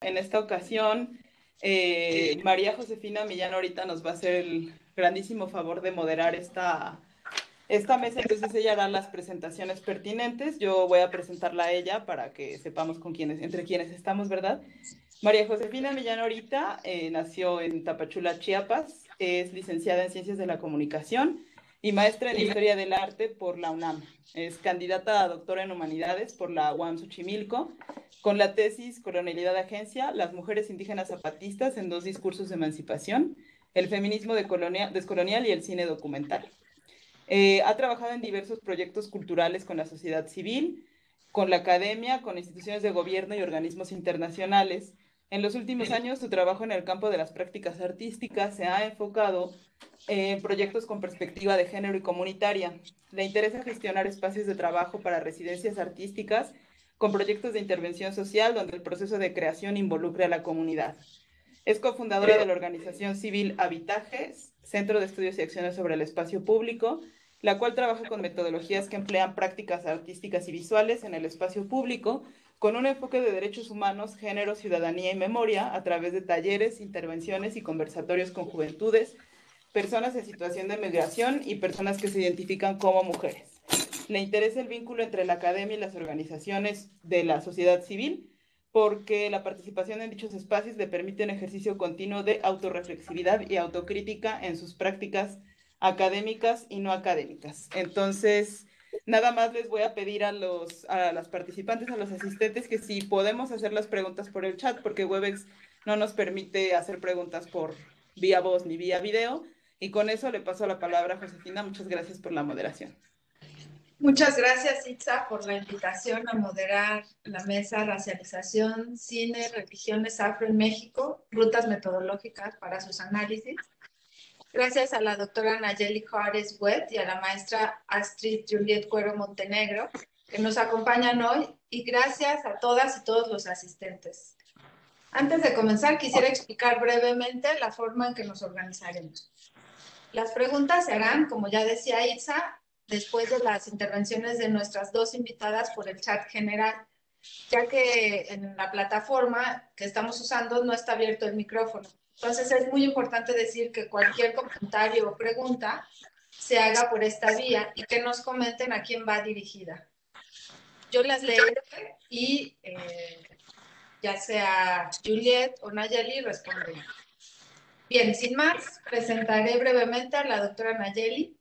En esta ocasión, María Josefina Millán ahorita nos va a hacer el grandísimo favor de moderar esta mesa, entonces ella hará las presentaciones pertinentes. Yo voy a presentarla a ella para que sepamos entre quienes estamos, ¿verdad? María Josefina Millán Orita nació en Tapachula, Chiapas, es licenciada en Ciencias de la Comunicación y maestra en Historia del Arte por la UNAM. Es candidata a doctora en Humanidades por la UAM Xochimilco, con la tesis Colonialidad de Agencia, las mujeres indígenas zapatistas en dos discursos de emancipación, el feminismo descolonial y el cine documental. Ha trabajado en diversos proyectos culturales con la sociedad civil, con la academia, con instituciones de gobierno y organismos internacionales. En los últimos años, su trabajo en el campo de las prácticas artísticas se ha enfocado en proyectos con perspectiva de género y comunitaria. Le interesa gestionar espacios de trabajo para residencias artísticas con proyectos de intervención social donde el proceso de creación involucre a la comunidad. Es cofundadora de la organización civil Habitajes, Centro de Estudios y Acciones sobre el Espacio Público, la cual trabaja con metodologías que emplean prácticas artísticas y visuales en el espacio público, con un enfoque de derechos humanos, género, ciudadanía y memoria, a través de talleres, intervenciones y conversatorios con juventudes, personas en situación de migración y personas que se identifican como mujeres. Le interesa el vínculo entre la academia y las organizaciones de la sociedad civil, porque la participación en dichos espacios le permite un ejercicio continuo de autorreflexividad y autocrítica en sus prácticas académicas y no académicas. Entonces, nada más les voy a pedir a las participantes, a los asistentes, que si podemos hacer las preguntas por el chat, porque Webex no nos permite hacer preguntas por vía voz ni vía video. Y con eso le paso la palabra a Josefina. Muchas gracias por la moderación. Muchas gracias, Itza, por la invitación a moderar la mesa Racialización, Cine, Religiones Afro en México, rutas metodológicas para sus análisis. Gracias a la doctora Nayeli Juárez Wet y a la maestra Astrid Juliet Cuero Montenegro, que nos acompañan hoy, y gracias a todas y todos los asistentes. Antes de comenzar, quisiera explicar brevemente la forma en que nos organizaremos. Las preguntas se harán, como ya decía Itza, después de las intervenciones de nuestras dos invitadas por el chat general, ya que en la plataforma que estamos usando no está abierto el micrófono. Entonces es muy importante decir que cualquier comentario o pregunta se haga por esta vía y que nos comenten a quién va dirigida. Yo las leeré y ya sea Juliet o Nayeli responderán. Bien, sin más, presentaré brevemente a la doctora Nayeli,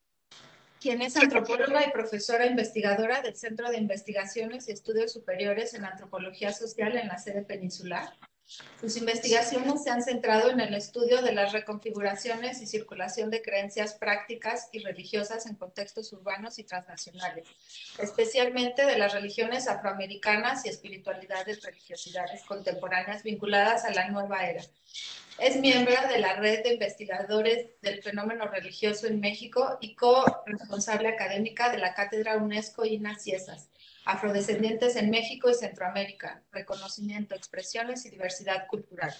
quien es antropóloga y profesora investigadora del Centro de Investigaciones y Estudios Superiores en Antropología Social en la sede peninsular. Sus investigaciones se han centrado en el estudio de las reconfiguraciones y circulación de creencias prácticas y religiosas en contextos urbanos y transnacionales, especialmente de las religiones afroamericanas y espiritualidades religiosidades contemporáneas vinculadas a la nueva era. Es miembro de la Red de Investigadores del Fenómeno Religioso en México y co-responsable académica de la Cátedra UNESCO INA Ciesas, Afrodescendientes en México y Centroamérica, Reconocimiento, Expresiones y Diversidad Cultural.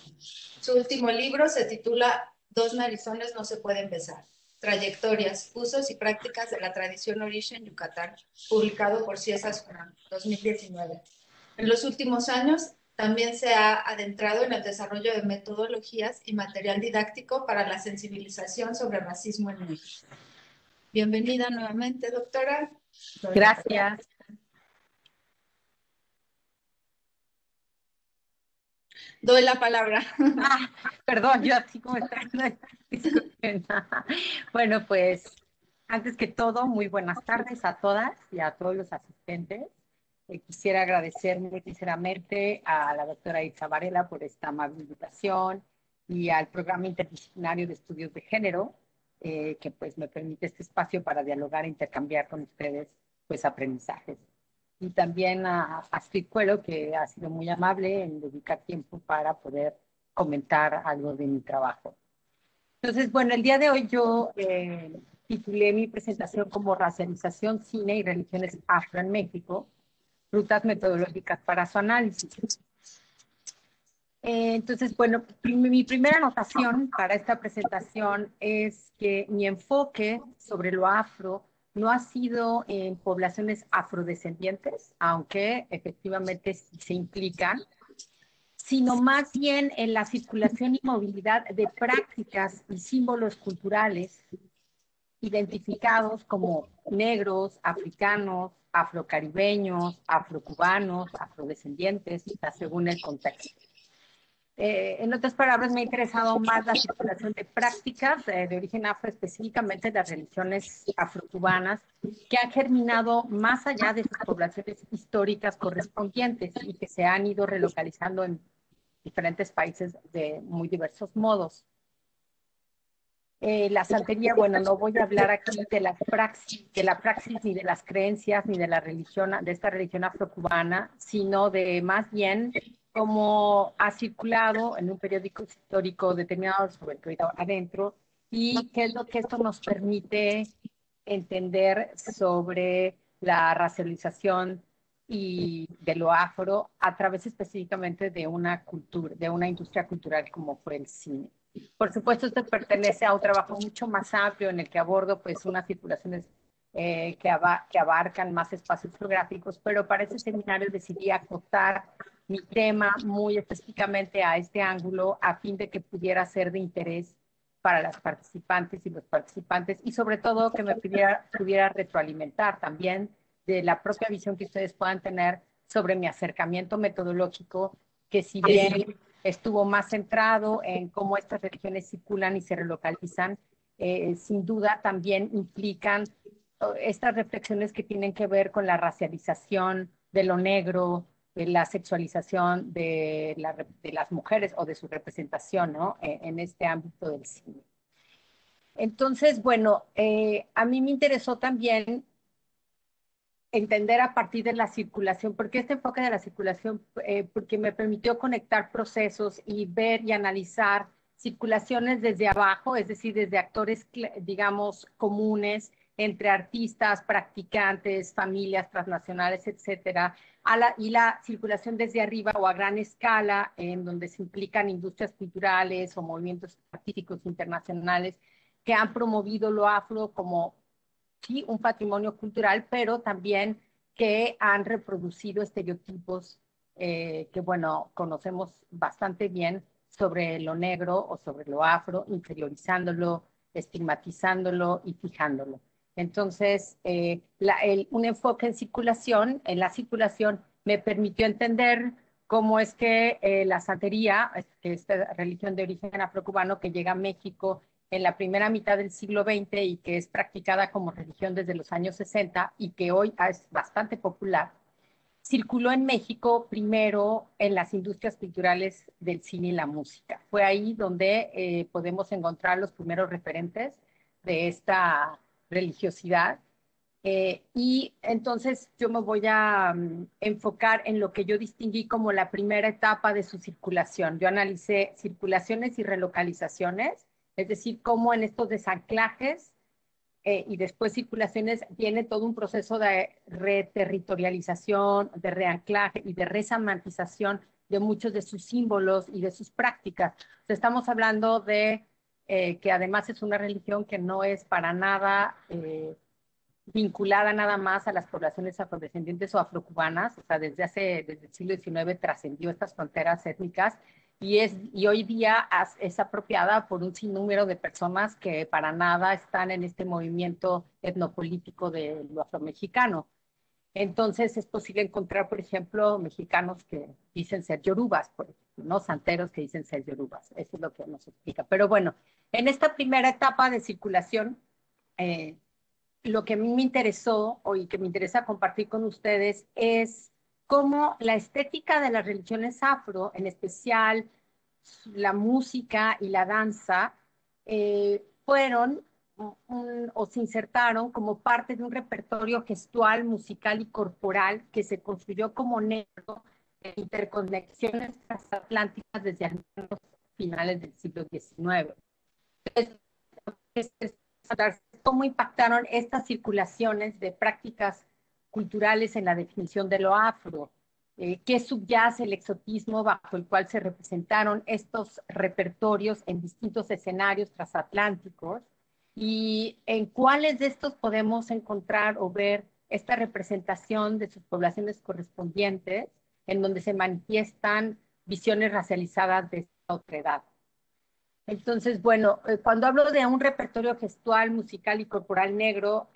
Su último libro se titula Dos narizones no se pueden besar, Trayectorias, Usos y Prácticas de la Tradición Origen Yucatán, publicado por Ciesas UNAM, 2019. En los últimos años, también se ha adentrado en el desarrollo de metodologías y material didáctico para la sensibilización sobre racismo en México. Bienvenida nuevamente, doctora. Gracias. Doy la palabra. Perdón, yo así como está. Bueno, pues, antes que todo, muy buenas tardes a todas y a todos los asistentes. Quisiera agradecer muy sinceramente a la doctora Itza Varela por esta amable invitación y al Programa Interdisciplinario de Estudios de Género, que pues me permite este espacio para dialogar e intercambiar con ustedes pues aprendizajes. Y también a Astrid Cuero, que ha sido muy amable en dedicar tiempo para poder comentar algo de mi trabajo. Entonces, bueno, el día de hoy yo titulé mi presentación como Racialización, Cine y Religiones Afro en México, rutas metodológicas para su análisis. Entonces, bueno, mi primera anotación para esta presentación es que mi enfoque sobre lo afro no ha sido en poblaciones afrodescendientes, aunque efectivamente sí se implican, sino más bien en la circulación y movilidad de prácticas y símbolos culturales identificados como negros, africanos, afrocaribeños, afrocubanos, afrodescendientes, según el contexto. En otras palabras, me ha interesado más la circulación de prácticas de origen afro, específicamente las religiones afrocubanas, que han germinado más allá de sus poblaciones históricas correspondientes y que se han ido relocalizando en diferentes países de muy diversos modos. La santería, bueno, no voy a hablar aquí de la praxis ni de las creencias ni de la religión, de esta religión afrocubana, sino de más bien cómo ha circulado en un periódico histórico determinado sobre el adentro y qué es lo que esto nos permite entender sobre la racialización y de lo afro a través específicamente de una cultura, de una industria cultural como fue el cine. Por supuesto, esto pertenece a un trabajo mucho más amplio en el que abordo pues unas circulaciones que abarcan más espacios geográficos, pero para ese seminario decidí acotar mi tema muy específicamente a este ángulo a fin de que pudiera ser de interés para las participantes y los participantes y sobre todo que me pudiera retroalimentar también de la propia visión que ustedes puedan tener sobre mi acercamiento metodológico, que si bien estuvo más centrado en cómo estas religiones circulan y se relocalizan, sin duda también implican estas reflexiones que tienen que ver con la racialización de lo negro, de la sexualización de las mujeres o de su representación, ¿no? En este ámbito del cine. Entonces, bueno, a mí me interesó también entender a partir de la circulación, porque este enfoque de la circulación, porque me permitió conectar procesos y ver y analizar circulaciones desde abajo, es decir, desde actores, digamos, comunes, entre artistas, practicantes, familias transnacionales, etcétera, y la circulación desde arriba o a gran escala, en donde se implican industrias culturales o movimientos artísticos internacionales que han promovido lo afro como sí, un patrimonio cultural, pero también que han reproducido estereotipos que, bueno, conocemos bastante bien sobre lo negro o sobre lo afro, interiorizándolo, estigmatizándolo y fijándolo. Entonces, un enfoque en la circulación, me permitió entender cómo es que la santería, esta religión de origen afrocubano que llega a México en la primera mitad del siglo XX y que es practicada como religión desde los años 60 y que hoy es bastante popular, circuló en México primero en las industrias culturales del cine y la música. Fue ahí donde podemos encontrar los primeros referentes de esta religiosidad. Y entonces yo me voy a enfocar en lo que yo distinguí como la primera etapa de su circulación. Yo analicé circulaciones y relocalizaciones, es decir, cómo en estos desanclajes y después circulaciones viene todo un proceso de reterritorialización, de reanclaje y de resemantización de muchos de sus símbolos y de sus prácticas. O sea, estamos hablando de que además es una religión que no es para nada vinculada nada más a las poblaciones afrodescendientes o afrocubanas, o sea, desde el siglo XIX trascendió estas fronteras étnicas y hoy día es apropiada por un sinnúmero de personas que para nada están en este movimiento etnopolítico de lo afromexicano. Entonces es posible encontrar, por ejemplo, mexicanos que dicen ser yorubas, por ejemplo, ¿no? Santeros que dicen ser yorubas. Eso es lo que nos explica. Pero bueno, en esta primera etapa de circulación, lo que a mí me interesó y que me interesa compartir con ustedes es cómo la estética de las religiones afro, en especial la música y la danza, fueron o se insertaron como parte de un repertorio gestual, musical y corporal que se construyó como nexo de interconexiones transatlánticas desde al menos finales del siglo XIX. Entonces, cómo impactaron estas circulaciones de prácticas culturales en la definición de lo afro, qué subyace el exotismo bajo el cual se representaron estos repertorios en distintos escenarios transatlánticos y en cuáles de estos podemos encontrar o ver esta representación de sus poblaciones correspondientes, en donde se manifiestan visiones racializadas de esta otredad. Entonces, bueno, cuando hablo de un repertorio gestual, musical y corporal negro,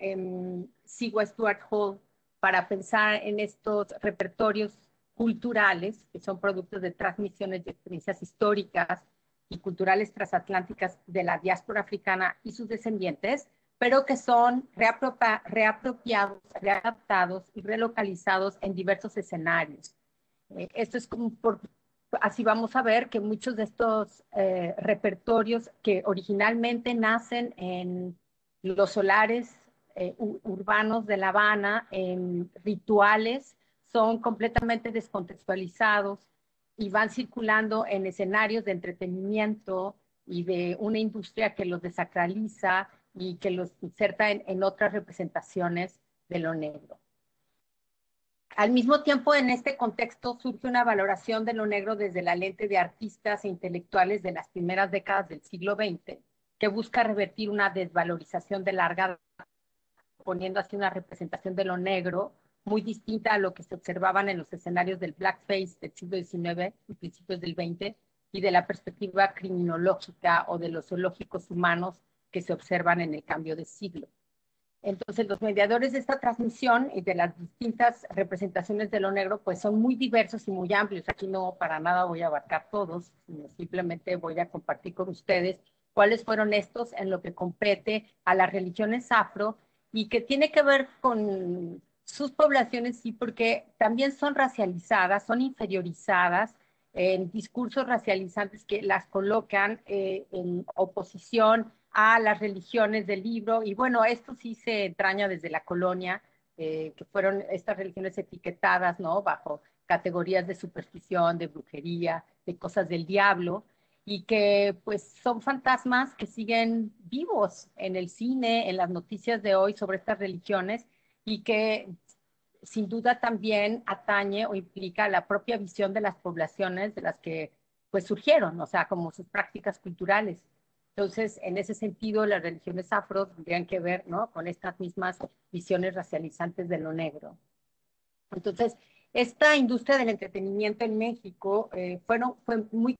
sigo a Stuart Hall para pensar en estos repertorios culturales, que son productos de transmisiones de experiencias históricas y culturales transatlánticas de la diáspora africana y sus descendientes, pero que son reapropiados, readaptados y relocalizados en diversos escenarios. Esto es como así vamos a ver que muchos de estos repertorios que originalmente nacen en los solares urbanos de La Habana, en rituales, son completamente descontextualizados y van circulando en escenarios de entretenimiento y de una industria que los desacraliza y que los inserta en otras representaciones de lo negro. Al mismo tiempo, en este contexto surge una valoración de lo negro desde la lente de artistas e intelectuales de las primeras décadas del siglo XX, que busca revertir una desvalorización de larga data, poniendo así una representación de lo negro muy distinta a lo que se observaban en los escenarios del blackface del siglo XIX y principios del XX, y de la perspectiva criminológica o de los zoológicos humanos que se observan en el cambio de siglo. Entonces, los mediadores de esta transmisión y de las distintas representaciones de lo negro, pues son muy diversos y muy amplios. Aquí no para nada voy a abarcar todos, sino simplemente voy a compartir con ustedes cuáles fueron estos en lo que compete a las religiones afro y que tiene que ver con sus poblaciones, sí, porque también son racializadas, son inferiorizadas en discursos racializantes que las colocan en oposición a las religiones del libro, y bueno, esto sí se entraña desde la colonia, que fueron estas religiones etiquetadas, ¿no? Bajo categorías de superstición, de brujería, de cosas del diablo, y que pues son fantasmas que siguen vivos en el cine, en las noticias de hoy sobre estas religiones, y que sin duda también atañe o implica la propia visión de las poblaciones de las que pues surgieron, o sea, como sus prácticas culturales. Entonces, en ese sentido, las religiones afro tendrían que ver, ¿no?, con estas mismas visiones racializantes de lo negro. Entonces, esta industria del entretenimiento en México fue muy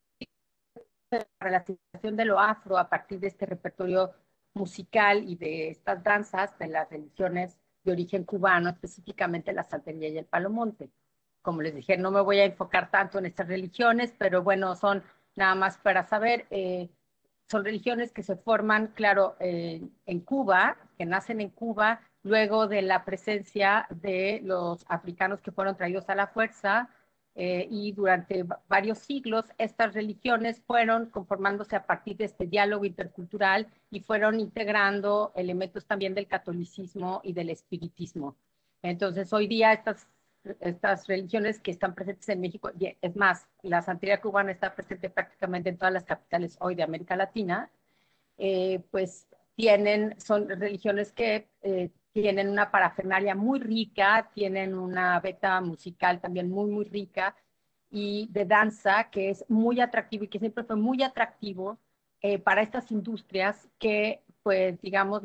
la relación de lo afro a partir de este repertorio musical y de estas danzas de las religiones de origen cubano, específicamente la santería y el palomonte. Como les dije, no me voy a enfocar tanto en estas religiones, pero bueno, son nada más para saber, son religiones que se forman, claro, en Cuba, que nacen en Cuba, luego de la presencia de los africanos que fueron traídos a la fuerza, y durante varios siglos estas religiones fueron conformándose a partir de este diálogo intercultural y fueron integrando elementos también del catolicismo y del espiritismo. Entonces, hoy día estas religiones que están presentes en México, es más, la santería cubana está presente prácticamente en todas las capitales hoy de América Latina, pues son religiones que tienen una parafernalia muy rica, tienen una beta musical también muy, muy rica, y de danza que es muy atractivo y que siempre fue muy atractivo para estas industrias que, pues, digamos,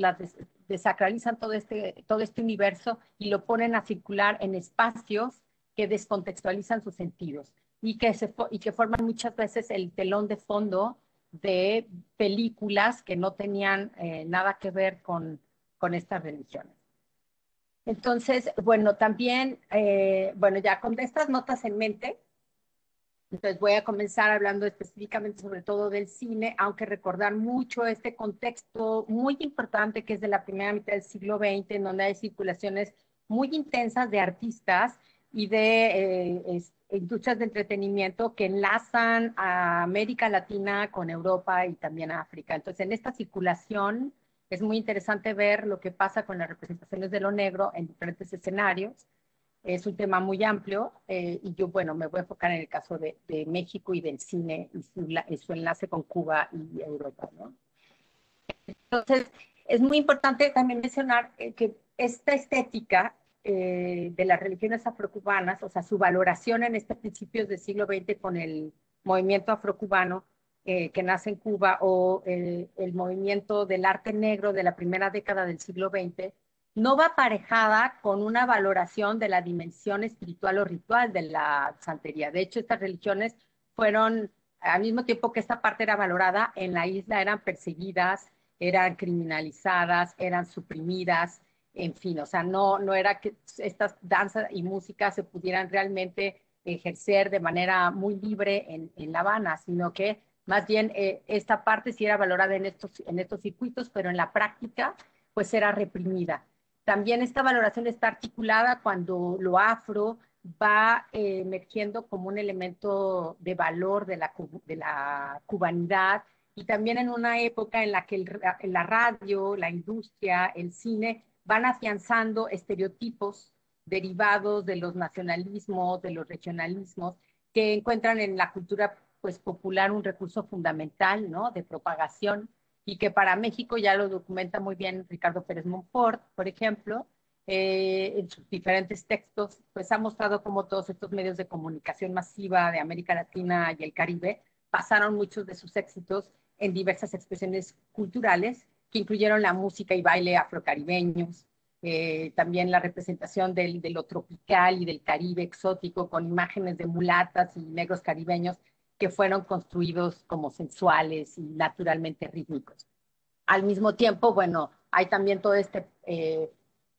desacralizan todo este universo y lo ponen a circular en espacios que descontextualizan sus sentidos y que forman muchas veces el telón de fondo de películas que no tenían nada que ver con estas religiones. Entonces, bueno, también, bueno, ya con estas notas en mente, entonces voy a comenzar hablando específicamente sobre todo del cine, aunque recordar mucho este contexto muy importante que es de la primera mitad del siglo XX, en donde hay circulaciones muy intensas de artistas y de industrias de entretenimiento que enlazan a América Latina con Europa y también a África. Entonces, en esta circulación es muy interesante ver lo que pasa con las representaciones de lo negro en diferentes escenarios. Es un tema muy amplio y yo, bueno, me voy a enfocar en el caso de México y del cine y su enlace con Cuba y Europa, ¿no? Entonces, es muy importante también mencionar que esta estética de las religiones afrocubanas, o sea, su valoración en este principios del siglo XX con el movimiento afrocubano que nace en Cuba o el movimiento del arte negro de la primera década del siglo XX, no va aparejada con una valoración de la dimensión espiritual o ritual de la santería. De hecho, estas religiones fueron, al mismo tiempo que esta parte era valorada, en la isla eran perseguidas, eran criminalizadas, eran suprimidas, en fin, o sea, no era que estas danzas y música se pudieran realmente ejercer de manera muy libre en La Habana, sino que más bien esta parte sí era valorada en estos circuitos, pero en la práctica pues era reprimida. También esta valoración está articulada cuando lo afro va emergiendo como un elemento de valor de la cubanidad y también en una época en la que la radio, la industria, el cine van afianzando estereotipos derivados de los nacionalismos, de los regionalismos, que encuentran en la cultura pues, popular un recurso fundamental, ¿no? De propagación y que para México ya lo documenta muy bien Ricardo Pérez Monfort, por ejemplo, en sus diferentes textos, pues ha mostrado cómo todos estos medios de comunicación masiva de América Latina y el Caribe basaron muchos de sus éxitos en diversas expresiones culturales que incluyeron la música y baile afrocaribeños, también la representación de lo tropical y del Caribe exótico con imágenes de mulatas y negros caribeños que fueron construidos como sensuales y naturalmente rítmicos. Al mismo tiempo, bueno, hay también todo este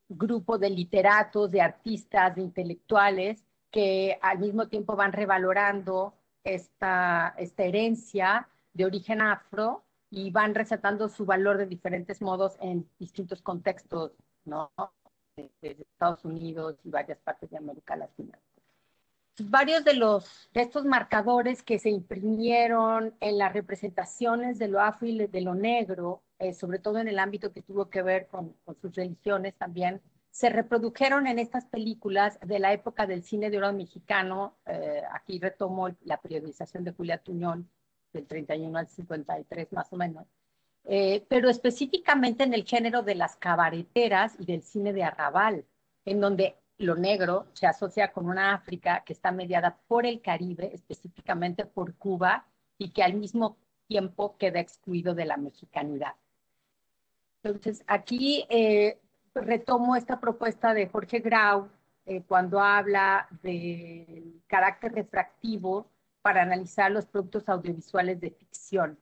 grupo de literatos, de artistas, de intelectuales que al mismo tiempo van revalorando esta herencia de origen afro y van resaltando su valor de diferentes modos en distintos contextos, ¿no? De Estados Unidos y varias partes de América Latina. Varios de estos marcadores que se imprimieron en las representaciones de lo afro y de lo negro, sobre todo en el ámbito que tuvo que ver con sus religiones también, se reprodujeron en estas películas de la época del cine de oro mexicano. Aquí retomo la periodización de Julia Tuñón, del 31 al 53 más o menos, pero específicamente en el género de las cabareteras y del cine de arrabal, en donde lo negro se asocia con una África que está mediada por el Caribe, específicamente por Cuba, y que al mismo tiempo queda excluido de la mexicanidad. Entonces, aquí retomo esta propuesta de Jorge Grau cuando habla del carácter refractivo para analizar los productos audiovisuales de ficción,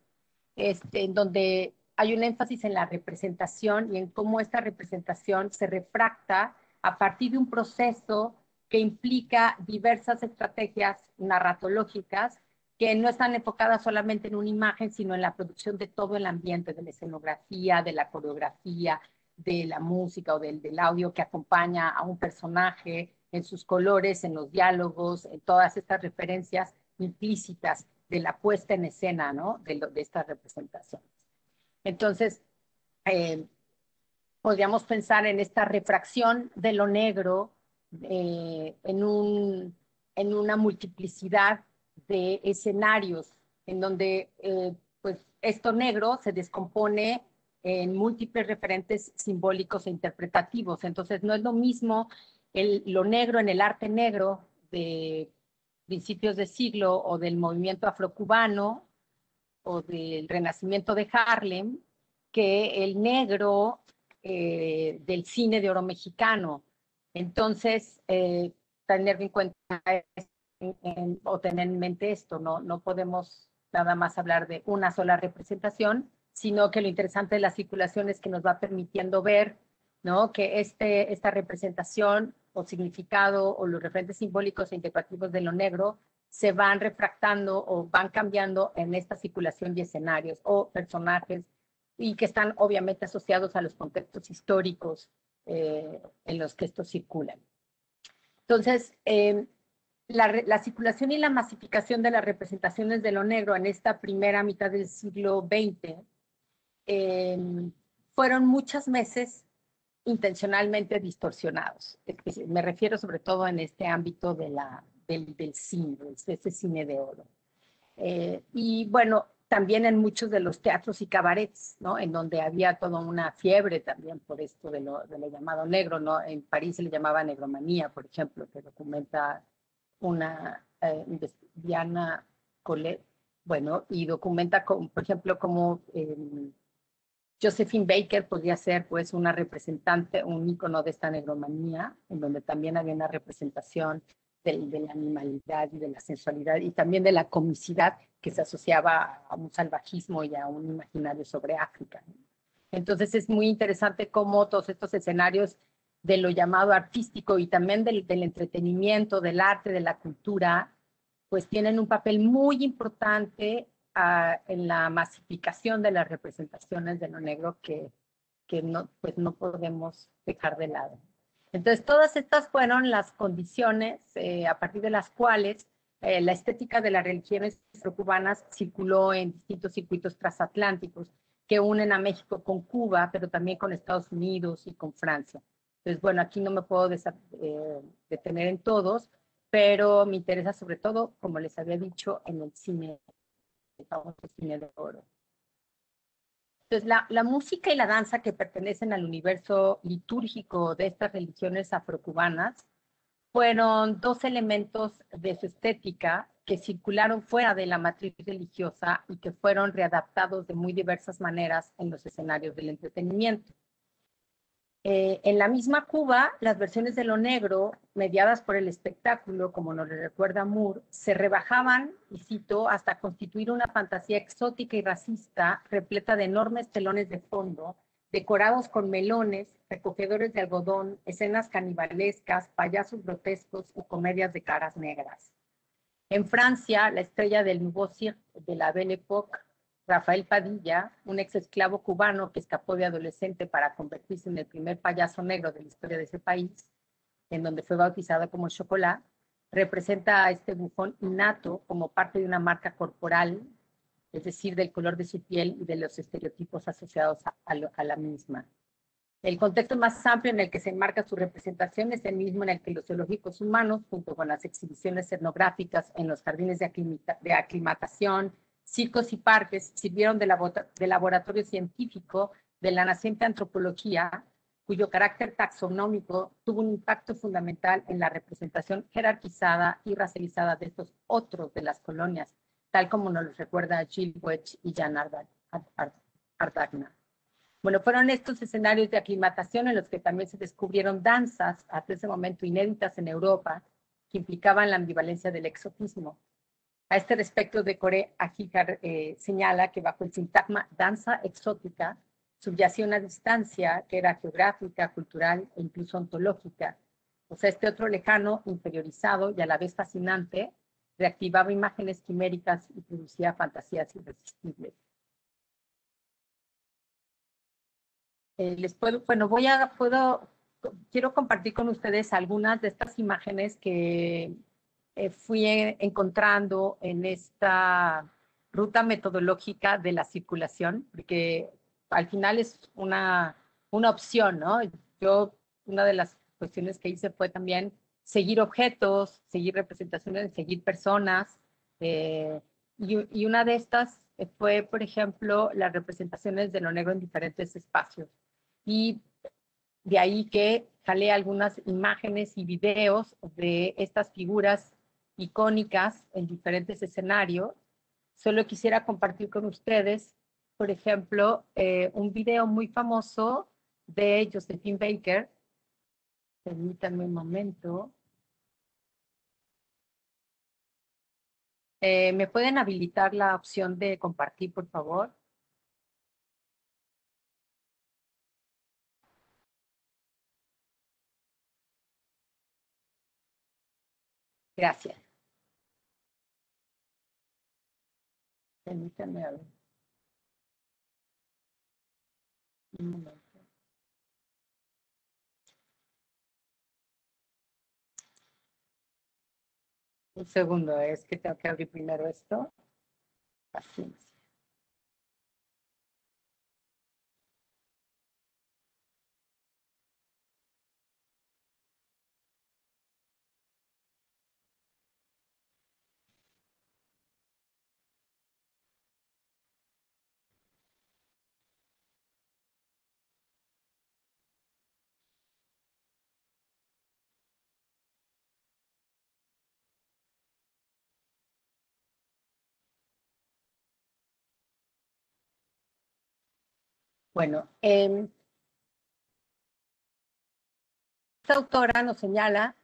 en donde hay un énfasis en la representación y en cómo esta representación se refracta a partir de un proceso que implica diversas estrategias narratológicas que no están enfocadas solamente en una imagen, sino en la producción de todo el ambiente, de la escenografía, de la coreografía, de la música o del audio que acompaña a un personaje, en sus colores, en los diálogos, en todas estas referencias implícitas de la puesta en escena, ¿no? De estas representaciones. Entonces, podríamos pensar en esta refracción de lo negro en una multiplicidad de escenarios en donde pues esto negro se descompone en múltiples referentes simbólicos e interpretativos. Entonces no es lo mismo lo negro en el arte negro de principios de siglo o del movimiento afrocubano o del renacimiento de Harlem que el negro del cine de oro mexicano. Entonces, tener en cuenta o tener en mente esto, no podemos nada más hablar de una sola representación, sino que lo interesante de la circulación es que nos va permitiendo ver, ¿no? Que esta representación o significado o los referentes simbólicos e interpretativos de lo negro se van refractando o van cambiando en esta circulación de escenarios o personajes y que están obviamente asociados a los contextos históricos en los que estos circulan. Entonces, la circulación y la masificación de las representaciones de lo negro en esta primera mitad del siglo XX fueron muchas veces intencionalmente distorsionados. Me refiero sobre todo en este ámbito del cine, este cine de oro. Y bueno, también en muchos de los teatros y cabarets, ¿no? En donde había toda una fiebre también por esto de lo llamado negro, ¿no? En París se le llamaba negromanía, por ejemplo, que documenta una Diana Collet, bueno, y documenta, por ejemplo, como Josephine Baker podría ser pues una representante, un ícono de esta negromanía, en donde también había una representación de la animalidad y de la sensualidad y también de la comicidad que se asociaba a un salvajismo y a un imaginario sobre África, ¿no? Entonces es muy interesante cómo todos estos escenarios de lo llamado artístico y también del entretenimiento, del arte, de la cultura, pues tienen un papel muy importante en la masificación de las representaciones de lo negro que no, pues no podemos dejar de lado. Entonces, todas estas fueron las condiciones a partir de las cuales la estética de las religiones afrocubanas circuló en distintos circuitos transatlánticos que unen a México con Cuba, pero también con Estados Unidos y con Francia. Entonces, bueno, aquí no me puedo detener en todos, pero me interesa sobre todo, como les había dicho, en el cine, el famoso cine de oro. Entonces, la música y la danza que pertenecen al universo litúrgico de estas religiones afrocubanas fueron dos elementos de su estética que circularon fuera de la matriz religiosa y que fueron readaptados de muy diversas maneras en los escenarios del entretenimiento. En la misma Cuba, las versiones de lo negro, mediadas por el espectáculo, como nos lo recuerda Moore, se rebajaban, y cito, hasta constituir una fantasía exótica y racista, repleta de enormes telones de fondo, decorados con melones, recogedores de algodón, escenas canibalescas, payasos grotescos y comedias de caras negras. En Francia, la estrella del Nouveau Cirque de la Belle Époque, Rafael Padilla, un ex esclavo cubano que escapó de adolescente para convertirse en el primer payaso negro de la historia de ese país, en donde fue bautizado como Chocolat, representa a este bufón innato como parte de una marca corporal, es decir, del color de su piel y de los estereotipos asociados a la misma. El contexto más amplio en el que se enmarca su representación es el mismo en el que los zoológicos humanos, junto con las exhibiciones etnográficas en los jardines de aclimatación, circos y parques, sirvieron de laboratorio científico de la naciente antropología, cuyo carácter taxonómico tuvo un impacto fundamental en la representación jerarquizada y racializada de estos otros de las colonias, tal como nos lo recuerda Gilles Wedge y Jan Ardagna. Bueno, fueron estos escenarios de aclimatación en los que también se descubrieron danzas, hasta ese momento inéditas en Europa, que implicaban la ambivalencia del exotismo. A este respecto, Decoré Ajíjar señala que bajo el sintagma danza exótica subyacía una distancia que era geográfica, cultural e incluso ontológica. O sea, este otro lejano, inferiorizado y a la vez fascinante, reactivaba imágenes quiméricas y producía fantasías irresistibles. Quiero compartir con ustedes algunas de estas imágenes que fui encontrando en esta ruta metodológica de la circulación, porque al final es una opción, ¿no? Una de las cuestiones que hice fue también seguir objetos, seguir representaciones, seguir personas, y una de estas fue, por ejemplo, las representaciones de lo negro en diferentes espacios. Y de ahí que jalé algunas imágenes y videos de estas figuras icónicas en diferentes escenarios. Solo quisiera compartir con ustedes, por ejemplo, un video muy famoso de Josephine Baker. Permítanme un momento. ¿Me pueden habilitar la opción de compartir, por favor? Gracias. Permítanme a ver. Un momento. Un segundo, es que tengo que abrir primero esto. Paciencia. Bueno, esta autora nos señala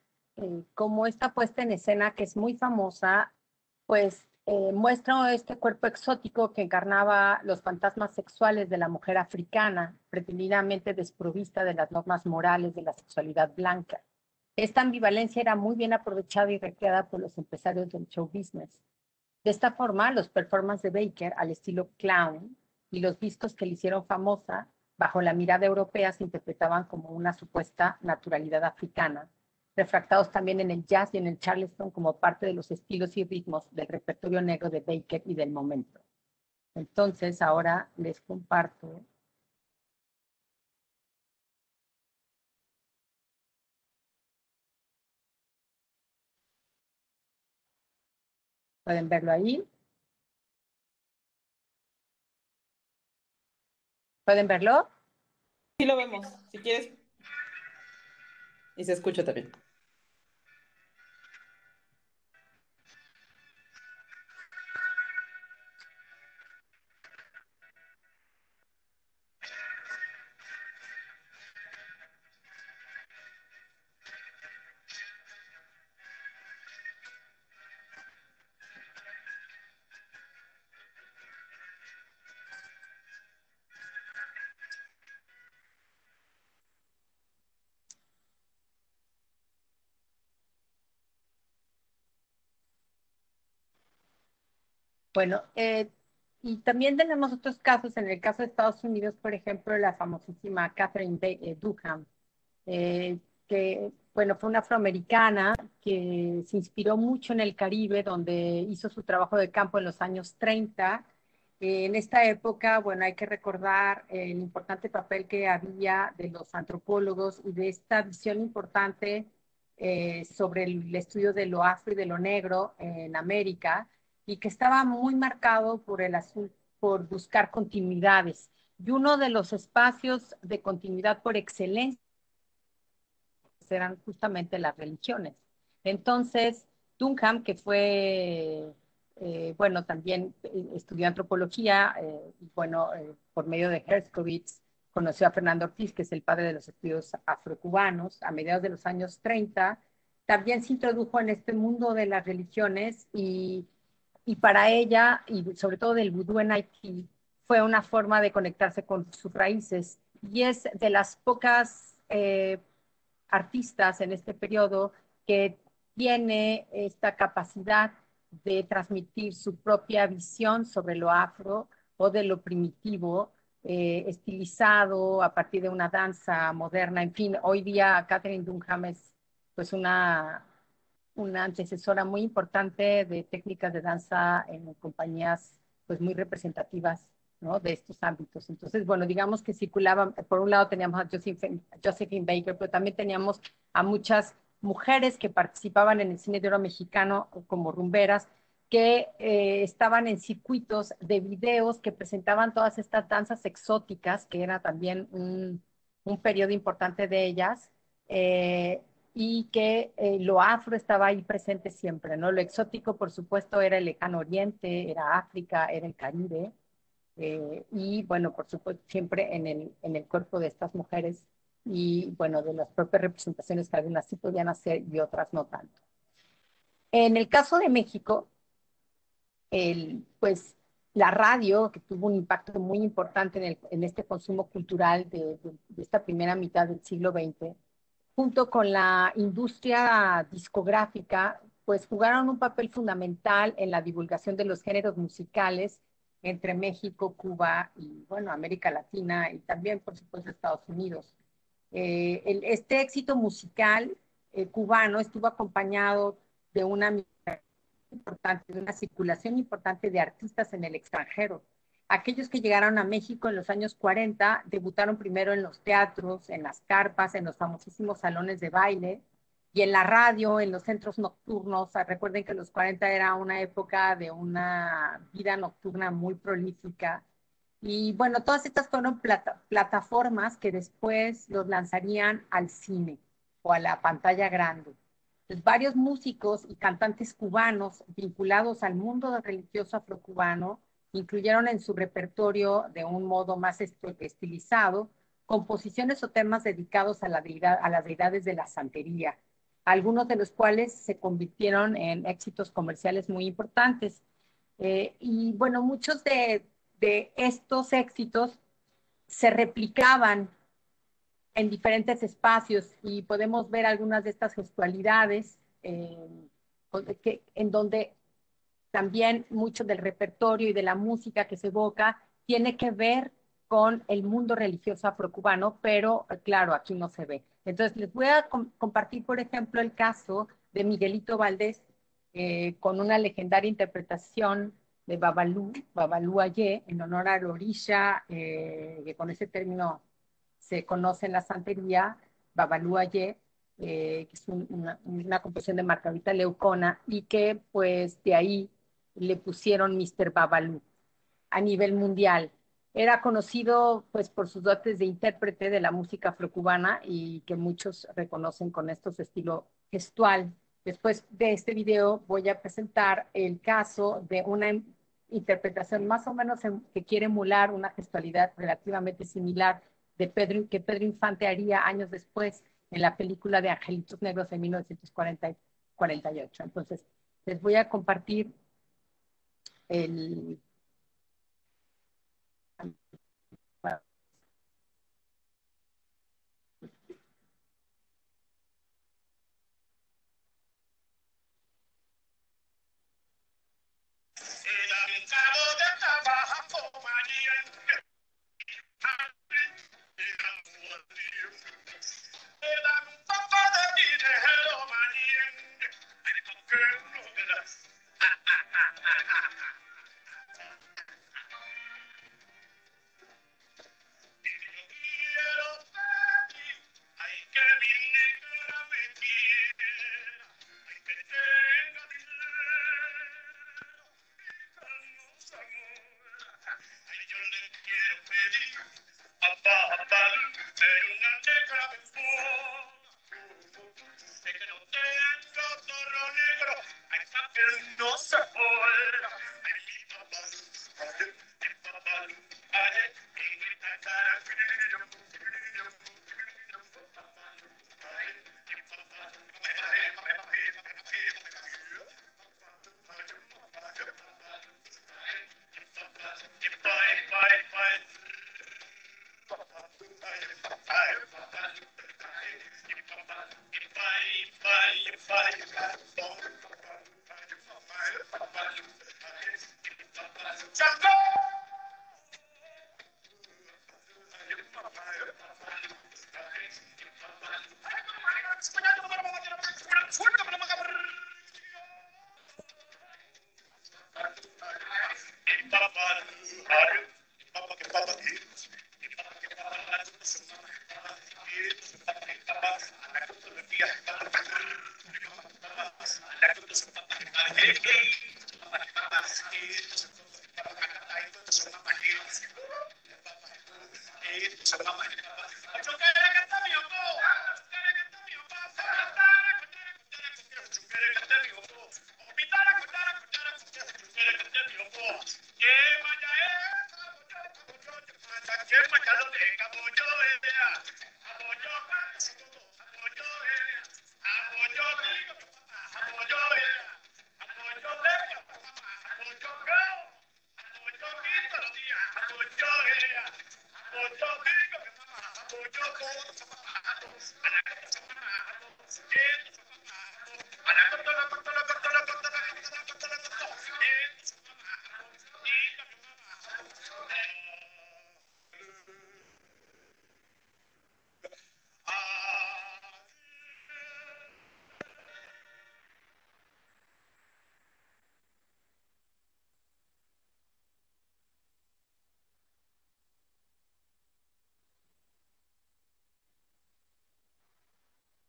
como esta puesta en escena que es muy famosa, pues muestra este cuerpo exótico que encarnaba los fantasmas sexuales de la mujer africana, pretendidamente desprovista de las normas morales de la sexualidad blanca. Esta ambivalencia era muy bien aprovechada y recreada por los empresarios del show business. De esta forma, los performances de Baker al estilo clown y los discos que le hicieron famosa bajo la mirada europea se interpretaban como una supuesta naturalidad africana, refractados también en el jazz y en el charleston como parte de los estilos y ritmos del repertorio negro de Baker y del momento. Entonces, ahora les comparto. ¿Pueden verlo ahí? ¿Pueden verlo? Sí lo vemos, si quieres. Y se escucha también. Bueno, y también tenemos otros casos. En el caso de Estados Unidos, por ejemplo, la famosísima Dunham, eh, que, bueno, fue una afroamericana que se inspiró mucho en el Caribe, donde hizo su trabajo de campo en los años 30. En esta época, bueno, hay que recordar el importante papel que había de los antropólogos y de esta visión importante sobre el estudio de lo afro y de lo negro en América, y que estaba muy marcado por el asunto, por buscar continuidades. Y uno de los espacios de continuidad por excelencia eran justamente las religiones. Entonces, Dunham, que fue, bueno, también estudió antropología, y bueno, por medio de Herskovitz, conoció a Fernando Ortiz, que es el padre de los estudios afrocubanos, a mediados de los años 30, también se introdujo en este mundo de las religiones y para ella, y sobre todo del vudú en Haití, fue una forma de conectarse con sus raíces. Y es de las pocas artistas en este periodo que tiene esta capacidad de transmitir su propia visión sobre lo afro o de lo primitivo, estilizado a partir de una danza moderna. En fin, hoy día Catherine Dunham es pues una antecesora muy importante de técnicas de danza en compañías pues muy representativas, ¿no?, de estos ámbitos. Entonces, bueno, digamos que circulaban, por un lado teníamos a Josephine Baker, pero también teníamos a muchas mujeres que participaban en el cine de oro mexicano como rumberas, que estaban en circuitos de videos que presentaban todas estas danzas exóticas, que era también un periodo importante de ellas, y que lo afro estaba ahí presente siempre, ¿no? Lo exótico, por supuesto, era el lejano oriente, era África, era el Caribe, y bueno, por supuesto, siempre en el cuerpo de estas mujeres y bueno, de las propias representaciones que algunas sí podían hacer y otras no tanto. En el caso de México, pues la radio, que tuvo un impacto muy importante en este consumo cultural de esta primera mitad del siglo XX, junto con la industria discográfica, pues jugaron un papel fundamental en la divulgación de los géneros musicales entre México, Cuba y, bueno, América Latina y también, por supuesto, Estados Unidos. Este éxito musical cubano estuvo acompañado de una importante, de una circulación importante de artistas en el extranjero. Aquellos que llegaron a México en los años 40 debutaron primero en los teatros, en las carpas, en los famosísimos salones de baile y en la radio, en los centros nocturnos. Recuerden que los 40 era una época de una vida nocturna muy prolífica. Y bueno, todas estas fueron plataformas que después los lanzarían al cine o a la pantalla grande. Pues varios músicos y cantantes cubanos vinculados al mundo religioso afrocubano incluyeron en su repertorio, de un modo más estilizado, composiciones o temas dedicados a las deidades de la santería. algunos de los cuales se convirtieron en éxitos comerciales muy importantes. Y bueno, muchos de estos éxitos se replicaban en diferentes espacios y podemos ver algunas de estas gestualidades en donde también mucho del repertorio y de la música que se evoca tiene que ver con el mundo religioso afrocubano, pero claro, aquí no se ve. Entonces, les voy a compartir, por ejemplo, el caso de Miguelito Valdés, con una legendaria interpretación de Babalú Ayé, en honor al orisha, que con ese término se conoce en la santería, Babalú Ayé, que es una composición de Margarita Leucona, y que pues de ahí le pusieron Mr. Babalú a nivel mundial. Era conocido pues por sus dotes de intérprete de la música afrocubana y que muchos reconocen con estos estilo gestual. Después de este video voy a presentar el caso de una interpretación más o menos que quiere emular una gestualidad relativamente similar que Pedro Infante haría años después en la película de Angelitos Negros en 1948. Entonces, les voy a compartir el...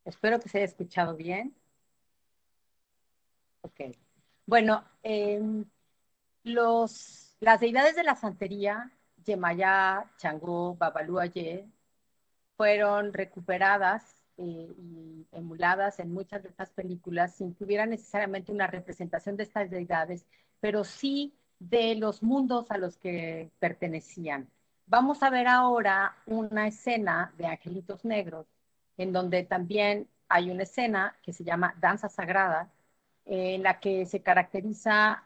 Espero que se haya escuchado bien. Ok. Bueno, las deidades de la santería, Yemayá, Changó, Babalú Ayé, fueron recuperadas y emuladas en muchas de estas películas sin que hubiera necesariamente una representación de estas deidades, pero sí de los mundos a los que pertenecían. Vamos a ver ahora una escena de Angelitos Negros, en donde también hay una escena que se llama Danza Sagrada, en la que se caracteriza,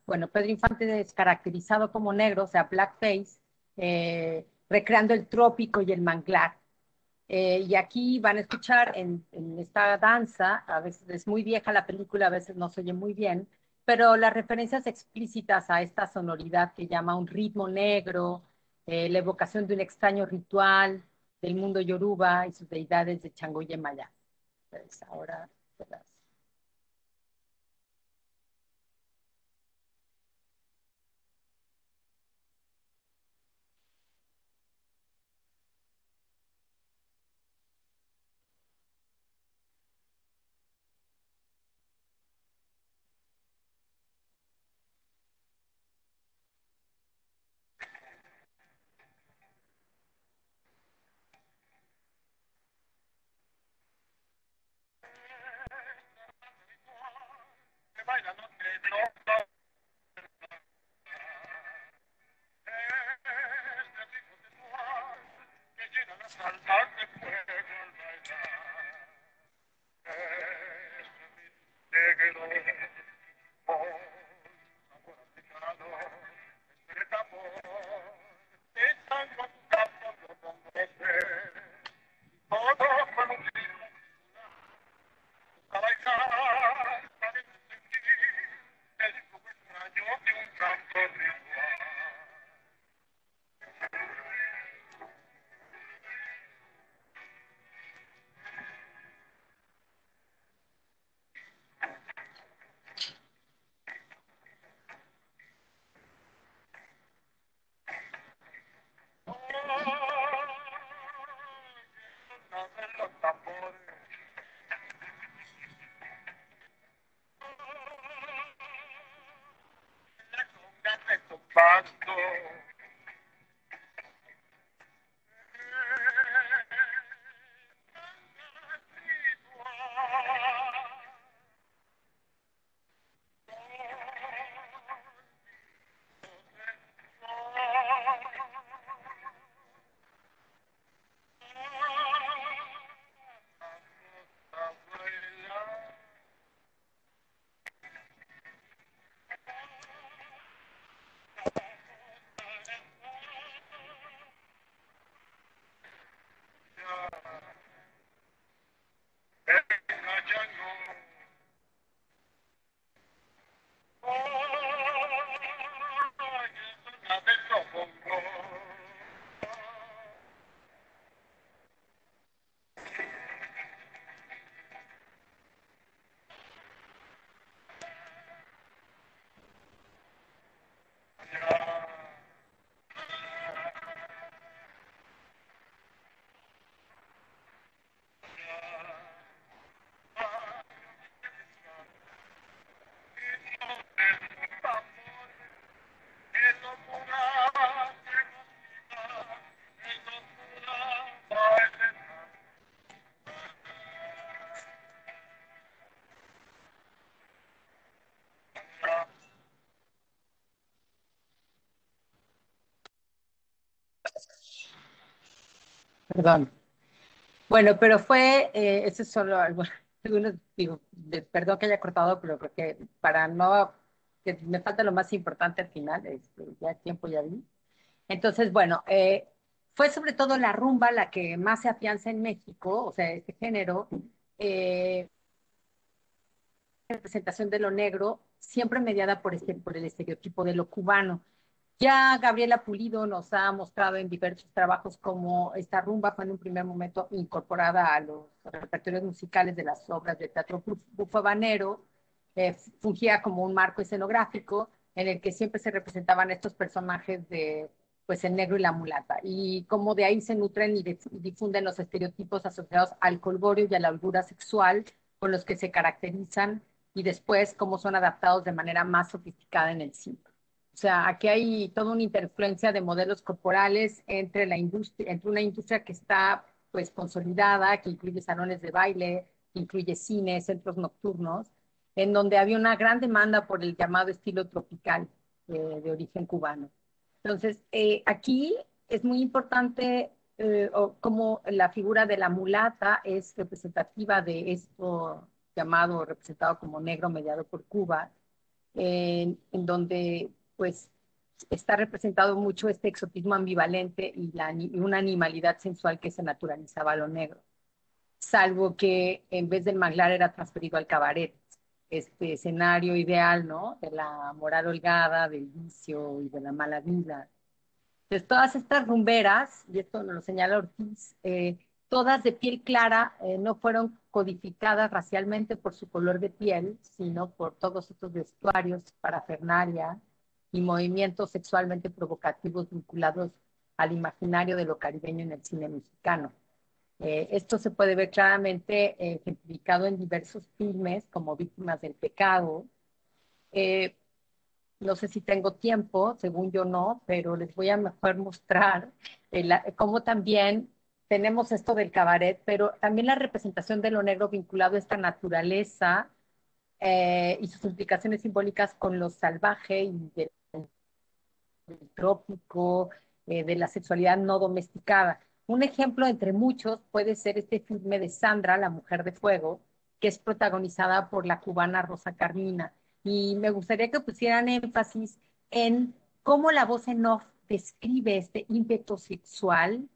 bueno, Pedro Infante es caracterizado como negro, o sea, blackface, recreando el trópico y el manglar. Y aquí van a escuchar en esta danza, a veces es muy vieja la película, a veces no se oye muy bien, pero las referencias explícitas a esta sonoridad que llama un ritmo negro, la evocación de un extraño ritual del mundo yoruba y sus deidades de Chango y Maya. Pues ahora, ¿verdad? Perdón. Bueno, pero fue, eso es solo algunos, digo, perdón que haya cortado, pero creo que para no, que me falta lo más importante al final, ya el tiempo ya vi. Entonces, bueno, fue sobre todo la rumba la que más se afianza en México, o sea, este género, representación de lo negro, siempre mediada por el estereotipo de lo cubano. Ya Gabriela Pulido nos ha mostrado en diversos trabajos cómo esta rumba fue en un primer momento incorporada a los repertorios musicales de las obras de teatro bufobanero, fungía como un marco escenográfico en el que siempre se representaban estos personajes de pues el negro y la mulata, y cómo de ahí se nutren y difunden los estereotipos asociados al colgorio y a la holgura sexual con los que se caracterizan, y después cómo son adaptados de manera más sofisticada en el cine. O sea, aquí hay toda una interfluencia de modelos corporales entre la industria, entre una industria que está pues consolidada, que incluye salones de baile, que incluye cines, centros nocturnos, en donde había una gran demanda por el llamado estilo tropical de origen cubano. Entonces, aquí es muy importante o cómo la figura de la mulata es representativa de esto llamado, representado como negro mediado por Cuba, en donde pues está representado mucho este exotismo ambivalente y una animalidad sensual que se naturalizaba a lo negro, salvo que en vez del manglar era transferido al cabaret, este escenario ideal, ¿no? De la moral holgada, del vicio y de la mala vida. Entonces, todas estas rumberas, y esto nos lo señala Ortiz, todas de piel clara, no fueron codificadas racialmente por su color de piel, sino por todos estos vestuarios, parafernalia y movimientos sexualmente provocativos vinculados al imaginario de lo caribeño en el cine mexicano. Esto se puede ver claramente ejemplificado en diversos filmes como Víctimas del Pecado. Eh, no sé si tengo tiempo, según yo no, pero les voy a mejor mostrar cómo también tenemos esto del cabaret, pero también la representación de lo negro vinculado a esta naturaleza y sus implicaciones simbólicas con lo salvaje y del trópico, de la sexualidad no domesticada. Un ejemplo entre muchos puede ser este filme de Sandra, La Mujer de Fuego, que es protagonizada por la cubana Rosa Carmina. Y me gustaría que pusieran énfasis en cómo la voz en off describe este ímpetu sexual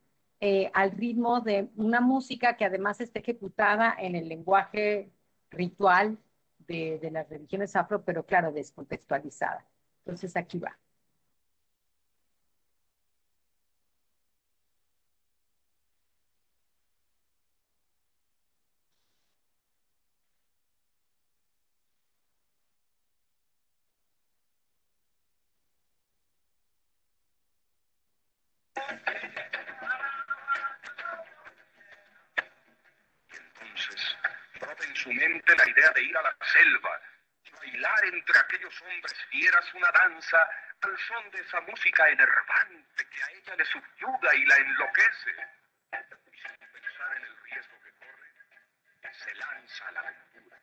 al ritmo de una música que además está ejecutada en el lenguaje ritual de las religiones afro, pero claro, descontextualizada. Entonces aquí va. Entonces, brota en su mente la idea de ir a la selva y bailar entre aquellos hombres fieras una danza al son de esa música enervante que a ella le subyuga y la enloquece. Y sin pensar en el riesgo que corre, se lanza a la aventura.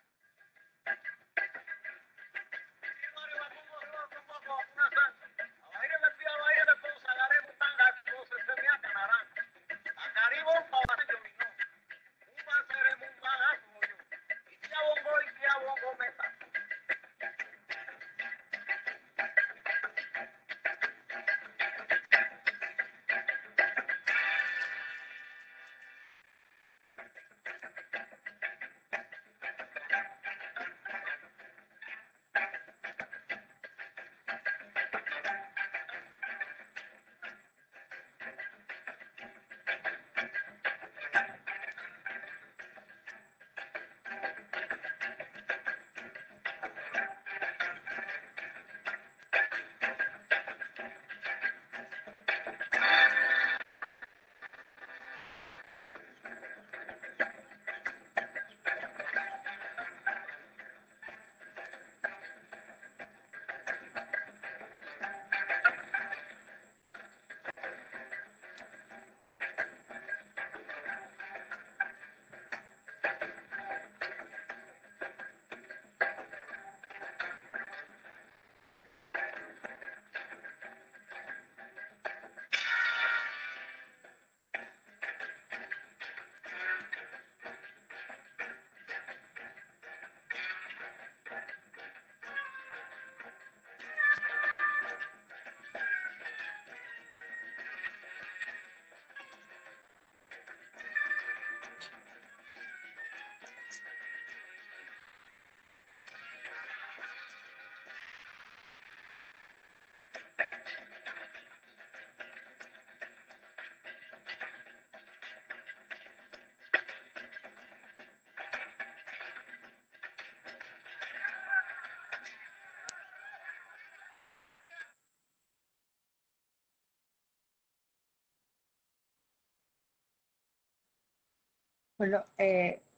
Bueno,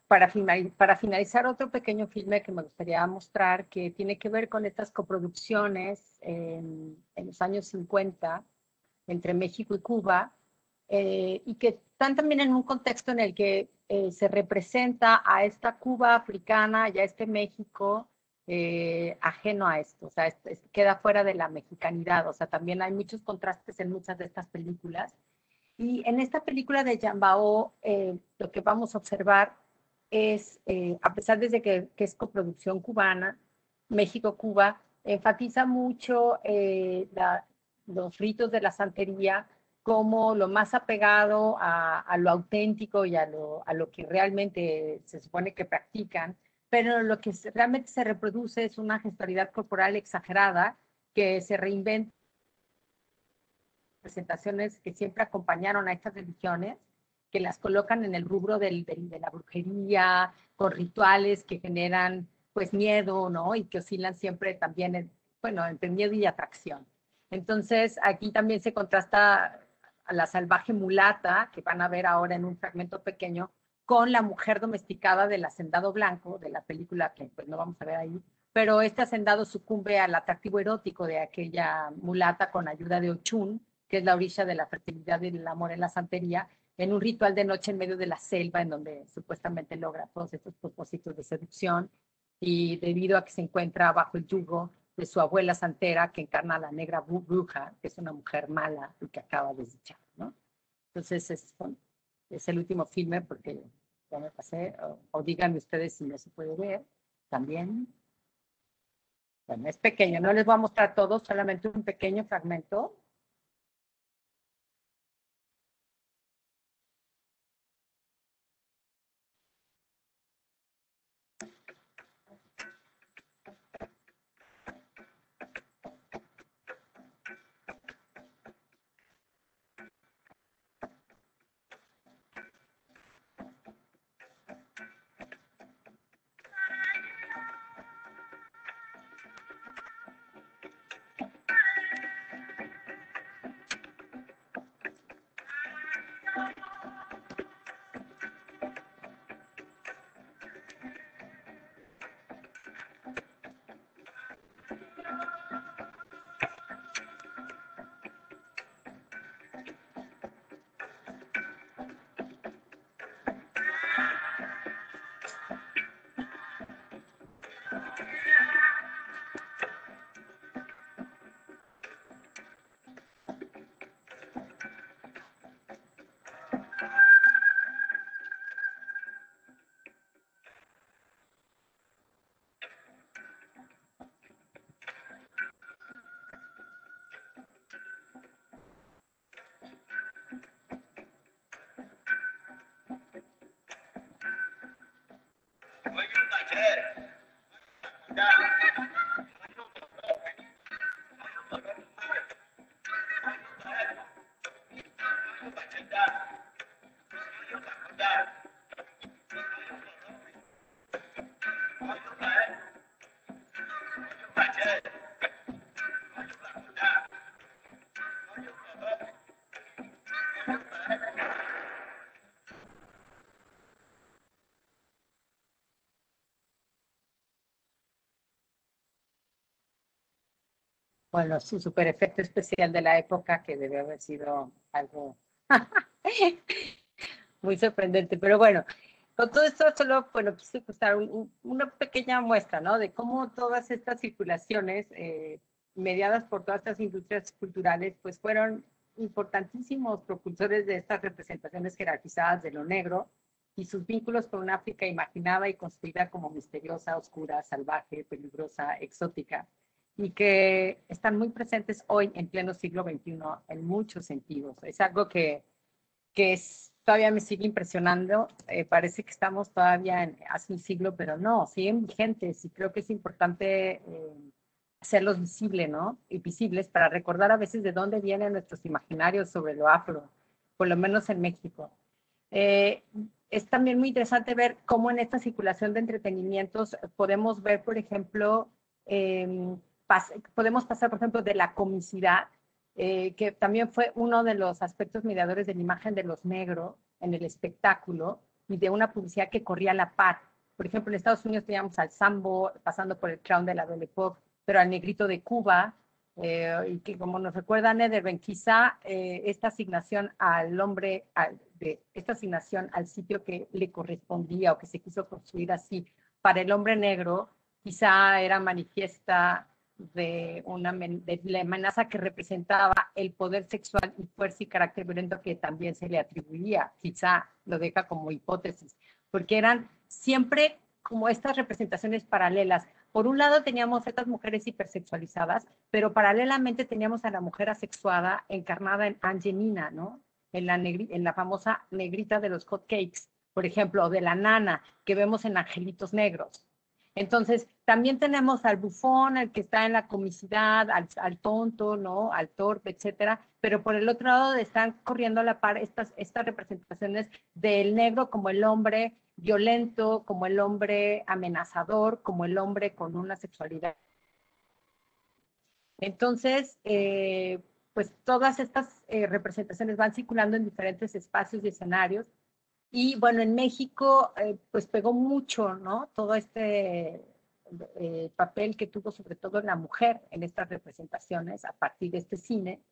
para finalizar, otro pequeño filme que me gustaría mostrar que tiene que ver con estas coproducciones en los años 50 entre México y Cuba, y que están también en un contexto en el que se representa a esta Cuba africana y a este México ajeno a esto, o sea, queda fuera de la mexicanidad, o sea, también hay muchos contrastes en muchas de estas películas. Y en esta película de Yambao, lo que vamos a observar es, a pesar de que es coproducción cubana, México-Cuba, enfatiza mucho los ritos de la santería como lo más apegado a lo auténtico y a lo que realmente se supone que practican, pero lo que realmente se reproduce es una gestualidad corporal exagerada que se reinventa presentaciones que siempre acompañaron a estas religiones, que las colocan en el rubro de la brujería, con rituales que generan pues miedo, ¿no? Y que oscilan siempre también, bueno, entre miedo y atracción. Entonces, aquí también se contrasta a la salvaje mulata, que van a ver ahora en un fragmento pequeño, con la mujer domesticada del hacendado blanco, de la película que pues no vamos a ver ahí, pero este hacendado sucumbe al atractivo erótico de aquella mulata con ayuda de Ochun, que es la orilla de la fertilidad y del amor en la santería, en un ritual de noche en medio de la selva, en donde supuestamente logra todos estos propósitos de seducción, y debido a que se encuentra bajo el yugo de su abuela santera, que encarna a la negra bruja, que es una mujer mala y que acaba desdichada, ¿no? Entonces, es el último filme, porque ya me pasé, o díganme ustedes si no se puede ver también. Bueno, es pequeño, no les voy a mostrar todo, solamente un pequeño fragmento. Bueno, su super efecto especial de la época, que debe haber sido algo muy sorprendente. Pero bueno, con todo esto solo, bueno, quise mostrar una pequeña muestra, ¿no? De cómo todas estas circulaciones, mediadas por todas estas industrias culturales, pues fueron importantísimos propulsores de estas representaciones jerarquizadas de lo negro y sus vínculos con una África imaginada y construida como misteriosa, oscura, salvaje, peligrosa, exótica, y que están muy presentes hoy en pleno siglo XXI en muchos sentidos. Es algo que todavía me sigue impresionando. Parece que estamos todavía hace un siglo, pero no, siguen vigentes, y creo que es importante hacerlos visibles, ¿no? Y visibles para recordar a veces de dónde vienen nuestros imaginarios sobre lo afro, por lo menos en México. Eh, es también muy interesante ver cómo en esta circulación de entretenimientos podemos ver, por ejemplo, podemos pasar, por ejemplo, de la comicidad, que también fue uno de los aspectos mediadores de la imagen de los negros en el espectáculo, y de una publicidad que corría a la par. Por ejemplo, en Estados Unidos teníamos al Sambo, pasando por el clown de la Belle Époque, pero al negrito de Cuba, y que, como nos recuerda Nederben, quizá esta asignación al hombre, esta asignación al sitio que le correspondía o que se quiso construir así para el hombre negro, quizá era manifiesta de la amenaza que representaba el poder sexual y fuerza y carácter violento que también se le atribuía. Quizá lo deja como hipótesis, porque eran siempre como estas representaciones paralelas. Por un lado teníamos estas mujeres hipersexualizadas, pero paralelamente teníamos a la mujer asexuada encarnada en Angelina, ¿no? En la famosa negrita de los hot cakes, por ejemplo, o de la nana que vemos en Angelitos Negros. Entonces, también tenemos al bufón, al que está en la comicidad, al tonto, ¿no? Al torpe, etcétera. Pero por el otro lado están corriendo a la par estas representaciones del negro como el hombre violento, como el hombre amenazador, como el hombre con una sexualidad. Entonces, pues todas estas representaciones van circulando en diferentes espacios y escenarios. Y bueno, en México, pues pegó mucho, ¿no? Todo este papel que tuvo sobre todo la mujer en estas representaciones a partir de este cine.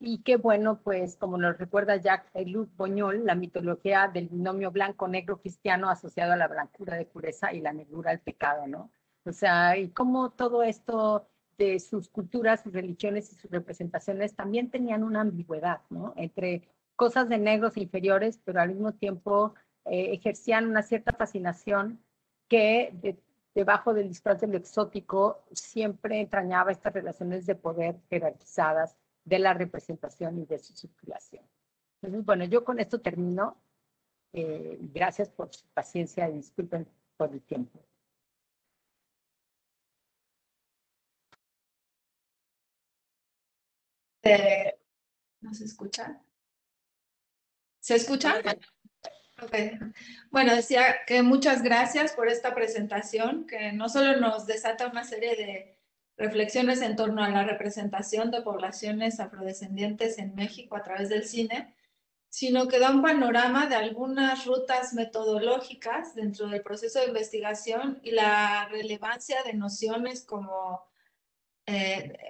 Y qué bueno, pues como nos recuerda Jacques-Luc Boñol, la mitología del binomio blanco-negro cristiano asociado a la blancura de pureza y la negrura al pecado, ¿no? O sea, y cómo todo esto de sus culturas, sus religiones y sus representaciones también tenían una ambigüedad, ¿no? Entre cosas de negros inferiores, pero al mismo tiempo ejercían una cierta fascinación que debajo del disfraz de lo exótico siempre entrañaba estas relaciones de poder jerarquizadas de la representación y de su circulación. Entonces, bueno, yo con esto termino. Gracias por su paciencia y disculpen por el tiempo. ¿No se escucha? ¿Se escucha? Okay. Bueno, decía que muchas gracias por esta presentación, que no solo nos desata una serie de reflexiones en torno a la representación de poblaciones afrodescendientes en México a través del cine, sino que da un panorama de algunas rutas metodológicas dentro del proceso de investigación y la relevancia de nociones como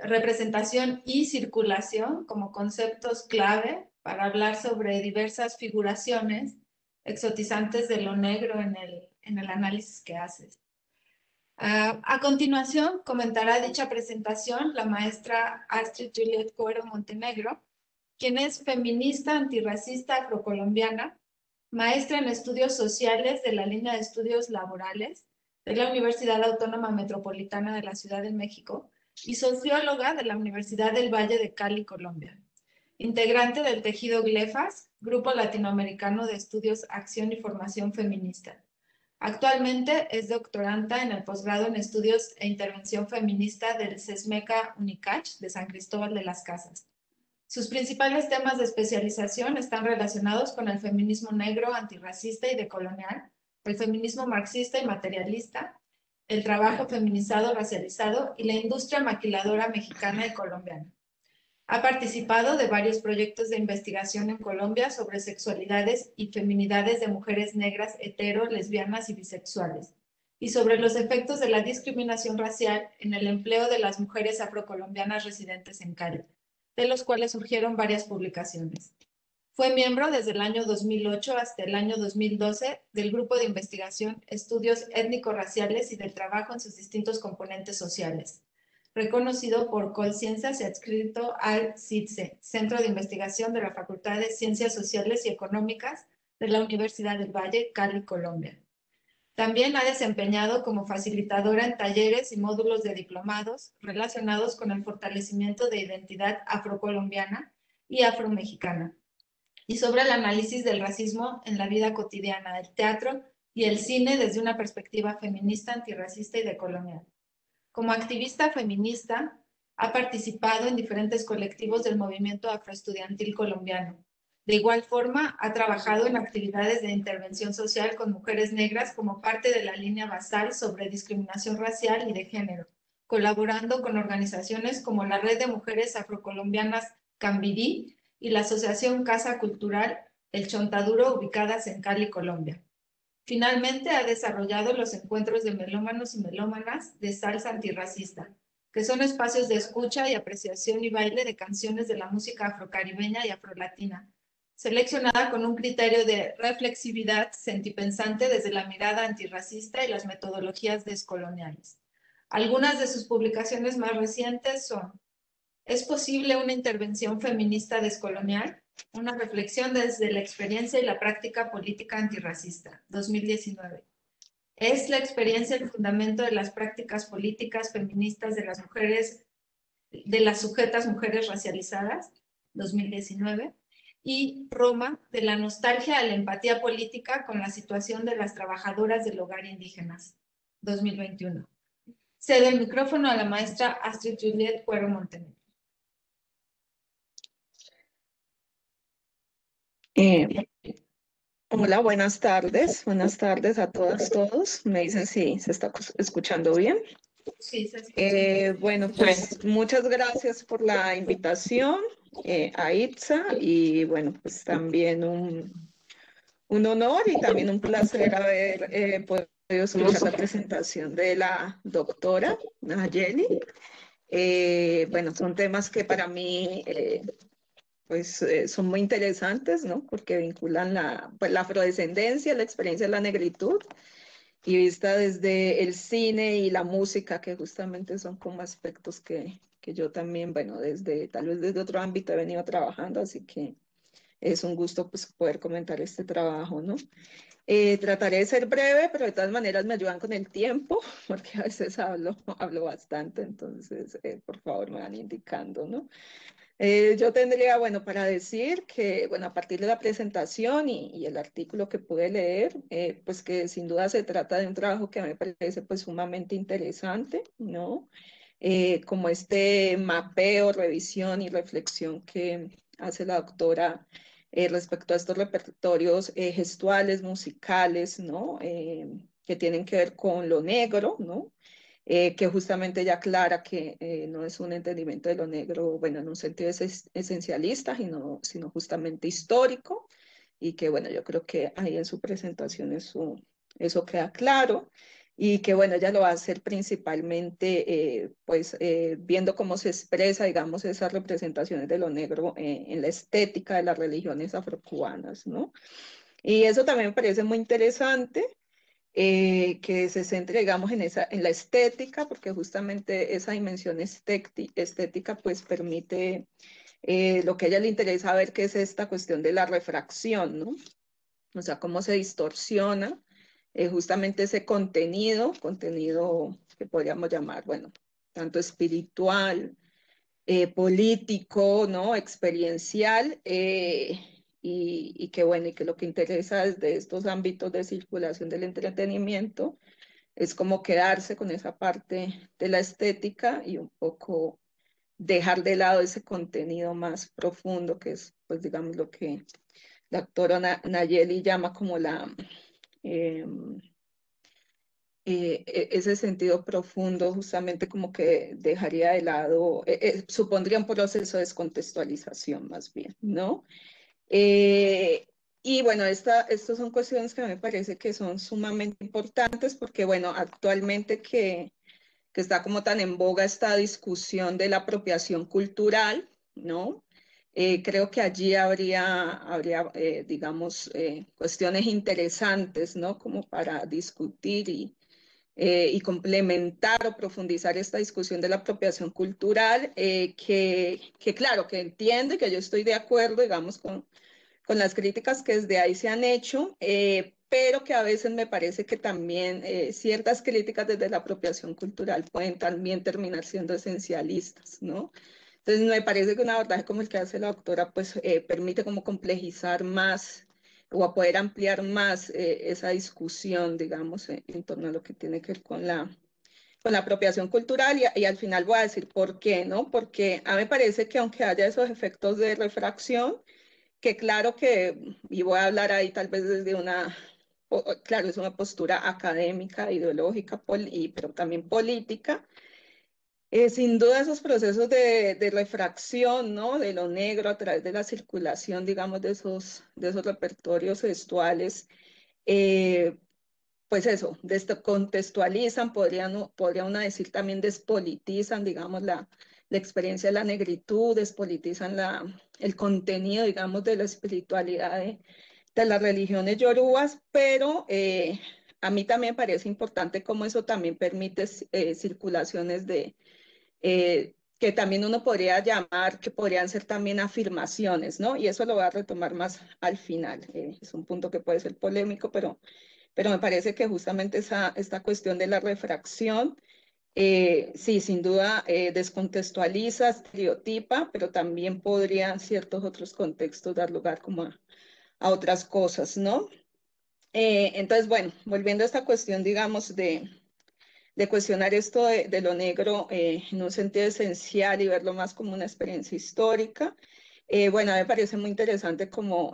representación y circulación como conceptos clave para hablar sobre diversas figuraciones exotizantes de lo negro en el análisis que haces. A continuación, comentará dicha presentación la maestra Astrid Juliet Cuero Montenegro, quien es feminista antirracista afrocolombiana, maestra en estudios sociales de la línea de estudios laborales de la Universidad Autónoma Metropolitana de la Ciudad de México y socióloga de la Universidad del Valle de Cali, Colombia. Integrante del Tejido GLEFAS, Grupo Latinoamericano de Estudios, Acción y Formación Feminista. Actualmente es doctoranda en el posgrado en Estudios e Intervención Feminista del CESMECA UNICACH de San Cristóbal de las Casas. Sus principales temas de especialización están relacionados con el feminismo negro, antirracista y decolonial, el feminismo marxista y materialista, el trabajo feminizado, racializado y la industria maquiladora mexicana y colombiana. Ha participado de varios proyectos de investigación en Colombia sobre sexualidades y feminidades de mujeres negras, hetero, lesbianas y bisexuales, y sobre los efectos de la discriminación racial en el empleo de las mujeres afrocolombianas residentes en Cali, de los cuales surgieron varias publicaciones. Fue miembro desde el año 2008 hasta el año 2012 del Grupo de Investigación Estudios Étnico-Raciales y del Trabajo en sus distintos componentes sociales, reconocido por Colciencias y adscrito al CITSE, Centro de Investigación de la Facultad de Ciencias Sociales y Económicas de la Universidad del Valle, Cali, Colombia. También ha desempeñado como facilitadora en talleres y módulos de diplomados relacionados con el fortalecimiento de identidad afrocolombiana y afromexicana, y sobre el análisis del racismo en la vida cotidiana del teatro y el cine desde una perspectiva feminista, antirracista y decolonial. Como activista feminista, ha participado en diferentes colectivos del movimiento afroestudiantil colombiano. De igual forma, ha trabajado en actividades de intervención social con mujeres negras como parte de la línea basal sobre discriminación racial y de género, colaborando con organizaciones como la Red de Mujeres Afrocolombianas Cambirí y la Asociación Casa Cultural El Chontaduro, ubicadas en Cali, Colombia. Finalmente, ha desarrollado los encuentros de melómanos y melómanas de salsa antirracista, que son espacios de escucha y apreciación y baile de canciones de la música afrocaribeña y afrolatina, seleccionada con un criterio de reflexividad sentipensante desde la mirada antirracista y las metodologías descoloniales. Algunas de sus publicaciones más recientes son ¿Es posible una intervención feminista descolonial? Una reflexión desde la experiencia y la práctica política antirracista, 2019. ¿Es la experiencia el fundamento de las prácticas políticas feministas de las mujeres, de las sujetas mujeres racializadas? 2019. Y Roma, de la nostalgia a la empatía política con la situación de las trabajadoras del hogar indígenas, 2021. Cedo el micrófono a la maestra Astrid Juliet Cuero Montenegro. Hola, buenas tardes. Buenas tardes a todas, todos. Me dicen si se está escuchando bien. Sí, se escucha. Bueno, pues muchas gracias por la invitación a ITSA y bueno, pues también un honor y también un placer haber podido escuchar la presentación de la doctora Nayeli. Bueno, son temas que para mí pues son muy interesantes, ¿no? Porque vinculan pues, la afrodescendencia, la experiencia de la negritud, y vista desde el cine y la música, que justamente son como aspectos que yo también, bueno, tal vez desde otro ámbito he venido trabajando, así que es un gusto pues poder comentar este trabajo, ¿no? Trataré de ser breve, pero de todas maneras me ayudan con el tiempo, porque a veces hablo bastante, entonces por favor me van indicando, ¿no? Yo tendría, bueno, para decir que, bueno, a partir de la presentación y el artículo que pude leer, pues que sin duda se trata de un trabajo que me parece pues sumamente interesante, ¿no? Como este mapeo, revisión y reflexión que hace la doctora respecto a estos repertorios gestuales, musicales, ¿no? Que tienen que ver con lo negro, ¿no? Que justamente ella aclara que no es un entendimiento de lo negro, bueno, en un sentido esencialista, sino justamente histórico, y que, bueno, yo creo que ahí en su presentación eso queda claro, y que, bueno, ella lo va a hacer principalmente, pues, viendo cómo se expresa, digamos, esas representaciones de lo negro en la estética de las religiones afrocubanas, ¿no? Y eso también me parece muy interesante, que se centre, digamos, en la estética, porque justamente esa dimensión estética pues permite lo que a ella le interesa ver, que es esta cuestión de la refracción, ¿no? O sea, cómo se distorsiona justamente ese contenido que podríamos llamar, bueno, tanto espiritual, político, ¿no? Experiencial, y que bueno, y que lo que interesa desde estos ámbitos de circulación del entretenimiento es como quedarse con esa parte de la estética y un poco dejar de lado ese contenido más profundo, que es, pues digamos, lo que la doctora Nayeli llama como eh, ese sentido profundo, justamente como que dejaría de lado, supondría un proceso de descontextualización más bien, ¿no? Eh, y bueno, estas son cuestiones que me parece que son sumamente importantes porque, bueno, actualmente que está como tan en boga esta discusión de la apropiación cultural, ¿no? Creo que allí habría digamos, cuestiones interesantes, ¿no? Como para discutir y complementar o profundizar esta discusión de la apropiación cultural, que claro, que entiendo y que yo estoy de acuerdo, digamos, con las críticas que desde ahí se han hecho, pero que a veces me parece que también ciertas críticas desde la apropiación cultural pueden también terminar siendo esencialistas, ¿no? Entonces me parece que un abordaje como el que hace la doctora pues permite como complejizar más o a poder ampliar más esa discusión, digamos, en torno a lo que tiene que ver con la apropiación cultural y al final voy a decir por qué, ¿no? Porque a mí me parece que aunque haya esos efectos de refracción, que claro que, y voy a hablar ahí tal vez desde claro, es una postura académica, ideológica, pero también política. Sin duda esos procesos de refracción, ¿no? De lo negro a través de la circulación, digamos, de esos repertorios gestuales, eh, pues eso, contextualizan, podría uno decir también despolitizan, digamos, la experiencia de la negritud, despolitizan el contenido, digamos, de la espiritualidad de las religiones yorubas, a mí también parece importante cómo eso también permite circulaciones de, que también uno podría llamar, que podrían ser también afirmaciones, ¿no? Y eso lo voy a retomar más al final. Es un punto que puede ser polémico, pero me parece que justamente esta cuestión de la refracción, sí, sin duda descontextualiza, estereotipa, pero también podría en ciertos otros contextos dar lugar como a otras cosas, ¿no? Entonces, bueno, volviendo a esta cuestión, digamos, de cuestionar esto de lo negro en un sentido esencial y verlo más como una experiencia histórica, bueno, me parece muy interesante como,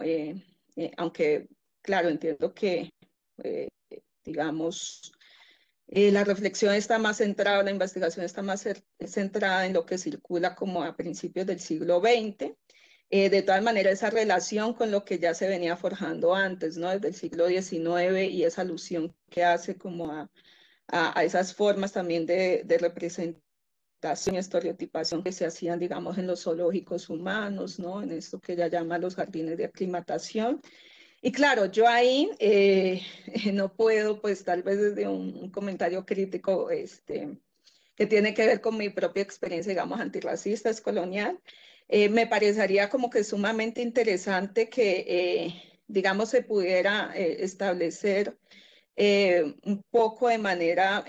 aunque, claro, entiendo que, digamos, la reflexión está más centrada, la investigación está más centrada en lo que circula como a principios del siglo XX. De todas maneras, esa relación con lo que ya se venía forjando antes, ¿no? Desde el siglo XIX y esa alusión que hace como a esas formas también de representación y estereotipación que se hacían, digamos, en los zoológicos humanos, ¿no? En esto que ella llama los jardines de aclimatación. Y claro, yo ahí no puedo, pues tal vez desde un comentario crítico que tiene que ver con mi propia experiencia, digamos, antirracista, es colonial, me parecería como que sumamente interesante que, digamos, se pudiera establecer un poco de manera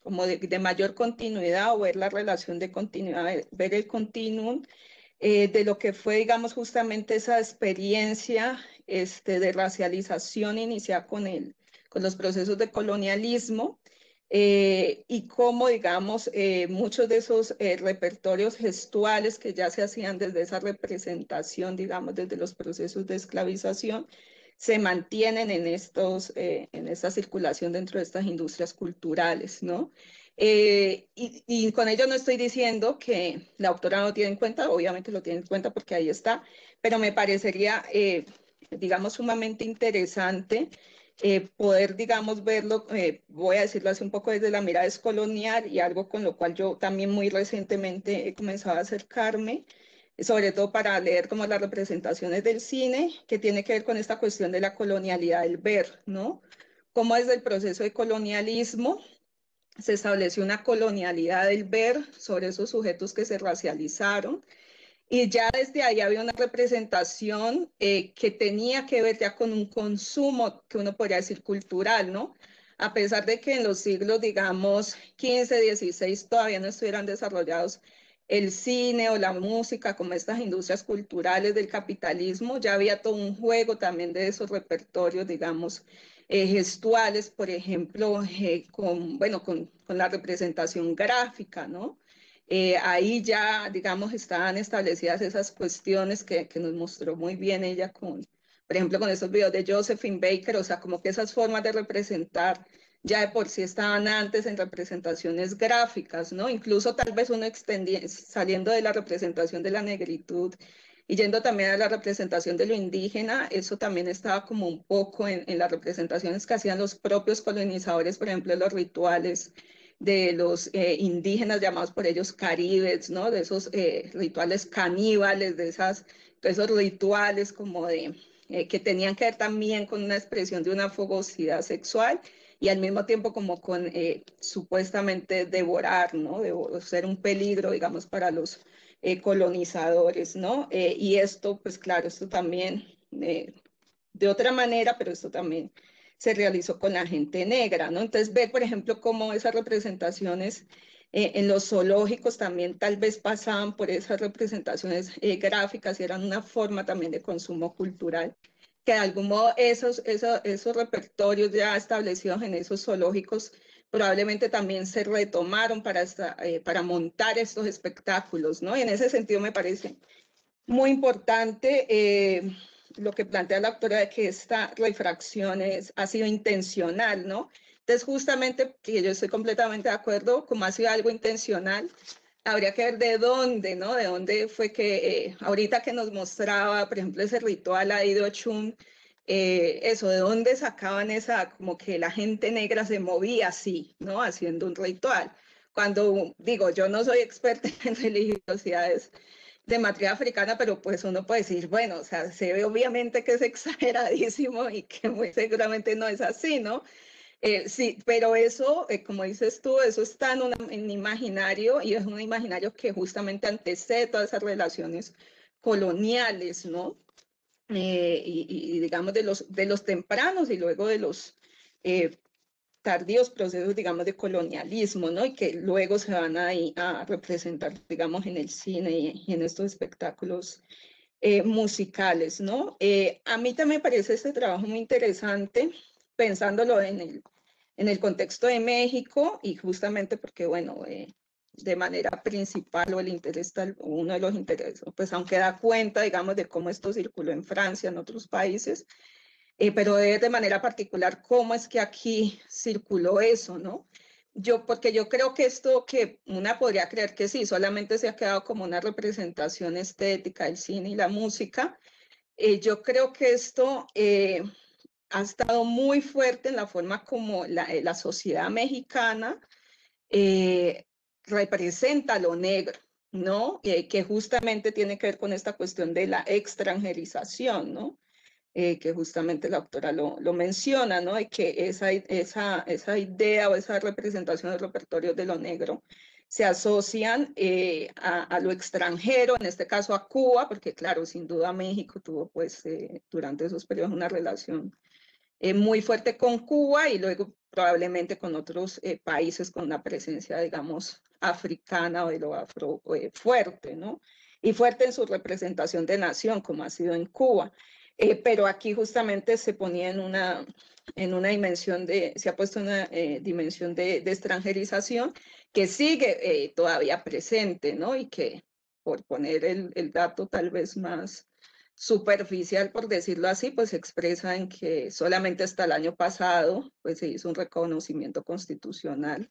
como de mayor continuidad o ver la relación de continuidad, ver el continuum de lo que fue, digamos, justamente esa experiencia de racialización iniciada con los procesos de colonialismo y cómo, digamos, muchos de esos repertorios gestuales que ya se hacían desde esa representación, digamos, desde los procesos de esclavización, se mantienen en esta circulación dentro de estas industrias culturales, ¿no? Y con ello no estoy diciendo que la autora no lo tiene en cuenta, obviamente lo tiene en cuenta porque ahí está, pero me parecería, digamos, sumamente interesante poder, digamos, verlo, voy a decirlo así un poco desde la mirada descolonial y algo con lo cual yo también muy recientemente he comenzado a acercarme, sobre todo para leer como las representaciones del cine, que tiene que ver con esta cuestión de la colonialidad del ver, ¿no? Cómo desde el proceso de colonialismo se estableció una colonialidad del ver sobre esos sujetos que se racializaron y ya desde ahí había una representación que tenía que ver ya con un consumo que uno podría decir cultural, ¿no? A pesar de que en los siglos, digamos, 15, 16 todavía no estuvieran desarrollados el cine o la música como estas industrias culturales del capitalismo, ya había todo un juego también de esos repertorios, digamos, gestuales, por ejemplo, bueno, con la representación gráfica, ¿no? Ahí ya, digamos, estaban establecidas esas cuestiones que nos mostró muy bien ella por ejemplo, con esos videos de Josephine Baker, o sea, como que esas formas de representar ya de por sí estaban antes en representaciones gráficas, ¿no? Incluso tal vez uno saliendo de la representación de la negritud y yendo también a la representación de lo indígena, eso también estaba como un poco en las representaciones que hacían los propios colonizadores, por ejemplo, los rituales de los indígenas llamados por ellos caribes, ¿no? De esos rituales caníbales, de esos rituales como que tenían que ver también con una expresión de una fogosidad sexual y al mismo tiempo como con supuestamente devorar, ¿no? De ser un peligro, digamos, para los colonizadores, ¿no? Y esto, pues claro, esto también, de otra manera, pero esto también se realizó con la gente negra, ¿no? Entonces, ver, por ejemplo, cómo esas representaciones en los zoológicos también tal vez pasaban por esas representaciones gráficas y eran una forma también de consumo cultural, que de algún modo esos repertorios ya establecidos en esos zoológicos probablemente también se retomaron para montar estos espectáculos, ¿no? Y en ese sentido me parece muy importante lo que plantea la autora de que esta refracción ha sido intencional, ¿no? Entonces, justamente, que yo estoy completamente de acuerdo, como ha sido algo intencional, habría que ver de dónde, ¿no? De dónde fue que, ahorita que nos mostraba, por ejemplo, ese ritual ahí de Ochun, eso, de dónde sacaban como que la gente negra se movía así, ¿no? Haciendo un ritual. Cuando digo, yo no soy experta en religiosidades de matriz africana, pero pues uno puede decir, bueno, o sea, se ve obviamente que es exageradísimo y que muy seguramente no es así, ¿no? Sí, pero eso, como dices tú, eso está en imaginario y es un imaginario que justamente antecede todas esas relaciones coloniales, ¿no? Y digamos de los tempranos y luego de los tardíos procesos, digamos, de colonialismo, ¿no? Y que luego se van a representar, digamos, en el cine y en estos espectáculos musicales, ¿no? A mí también me parece este trabajo muy interesante, pensándolo en el contexto de México y justamente porque, bueno, de manera principal o el interés, uno de los intereses, pues aunque da cuenta, digamos, de cómo esto circuló en Francia, en otros países, pero de manera particular, cómo es que aquí circuló eso, ¿no? Porque yo creo que esto que una podría creer que sí, solamente se ha quedado como una representación estética del cine y la música, yo creo que esto ha estado muy fuerte en la forma como la sociedad mexicana representa lo negro, ¿no? Que justamente tiene que ver con esta cuestión de la extranjerización, ¿no? Que justamente la autora lo menciona, ¿no? Y que esa idea o esa representación del repertorio de lo negro se asocian a lo extranjero, en este caso a Cuba, porque claro, sin duda México tuvo pues durante esos periodos una relación muy fuerte con Cuba y luego probablemente con otros países con una presencia, digamos, africana o de lo afro fuerte, ¿no? Y fuerte en su representación de nación, como ha sido en Cuba. Pero aquí justamente se ponía en una dimensión se ha puesto en una dimensión de extranjerización que sigue todavía presente, ¿no? Y que, por poner el dato tal vez más superficial, por decirlo así, pues se expresa en que solamente hasta el año pasado pues se hizo un reconocimiento constitucional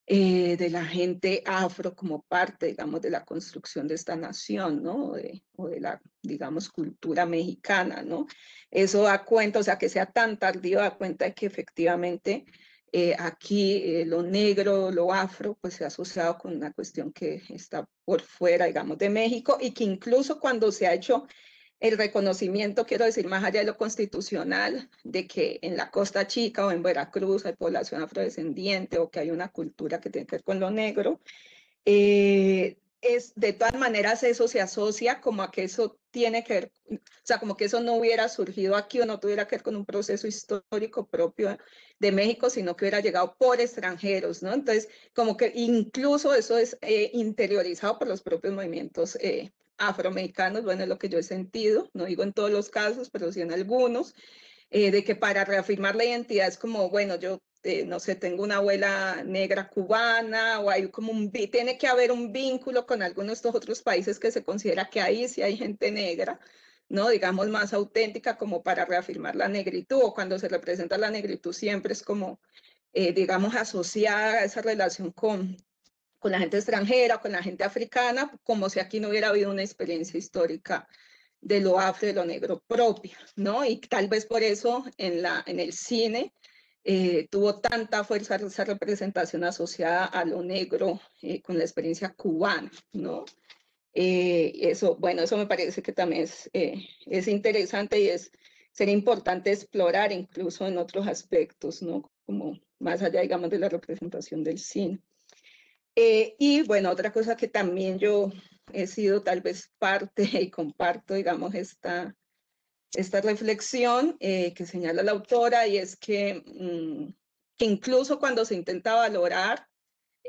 de la gente afro como parte, digamos, de la construcción de esta nación, ¿no? O de la, digamos, cultura mexicana, ¿no? Eso da cuenta, o sea, que sea tan tardío, da cuenta de que efectivamente aquí lo negro, lo afro, pues se ha asociado con una cuestión que está por fuera, digamos, de México y que incluso cuando se ha hecho el reconocimiento, quiero decir, más allá de lo constitucional, de que en la Costa Chica o en Veracruz hay población afrodescendiente o que hay una cultura que tiene que ver con lo negro, de todas maneras eso se asocia como a que eso tiene que ver, o sea, como que eso no hubiera surgido aquí o no tuviera que ver con un proceso histórico propio de México, sino que hubiera llegado por extranjeros, ¿no? Entonces, como que incluso eso es interiorizado por los propios movimientos afroamericanos, bueno, es lo que yo he sentido, no digo en todos los casos, pero sí en algunos, de que para reafirmar la identidad es como, bueno, yo no sé, tengo una abuela negra cubana o hay como tiene que haber un vínculo con algunos de estos otros países que se considera que ahí sí hay gente negra, ¿no? Digamos más auténtica como para reafirmar la negritud o cuando se representa la negritud siempre es como, digamos, asociada a esa relación con la gente extranjera, con la gente africana, como si aquí no hubiera habido una experiencia histórica de lo afro y de lo negro propia, ¿no? Y tal vez por eso en el cine tuvo tanta fuerza esa representación asociada a lo negro con la experiencia cubana, ¿no? Eso, bueno, eso me parece que también es interesante y sería importante explorar incluso en otros aspectos, ¿no? Como más allá, digamos, de la representación del cine. Y bueno, otra cosa que también yo he sido tal vez parte y comparto, digamos, esta reflexión que señala la autora y es que incluso cuando se intenta valorar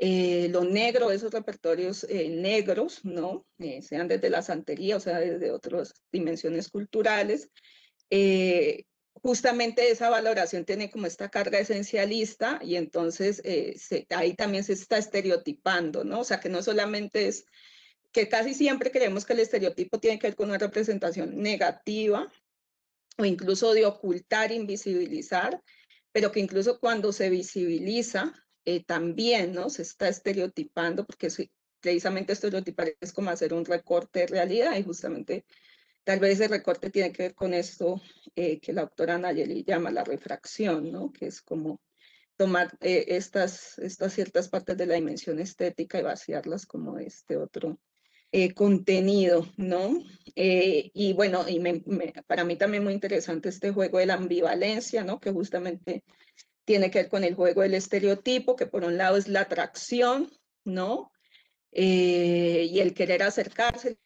lo negro, esos repertorios negros, ¿no? Sean desde la santería o sea desde otras dimensiones culturales, justamente esa valoración tiene como esta carga esencialista y entonces ahí también se está estereotipando, ¿no? O sea, que no solamente es, que casi siempre creemos que el estereotipo tiene que ver con una representación negativa o incluso de ocultar, invisibilizar, pero que incluso cuando se visibiliza, también, ¿no? Se está estereotipando, porque precisamente estereotipar es como hacer un recorte de realidad y justamente tal vez ese recorte tiene que ver con esto que la autora Nayeli llama la refracción, ¿no? Que es como tomar estas ciertas partes de la dimensión estética y vaciarlas como de este otro contenido, ¿no? Y bueno, para mí también muy interesante este juego de la ambivalencia, ¿no? Que justamente tiene que ver con el juego del estereotipo, que por un lado es la atracción, ¿no? Y el querer acercarse,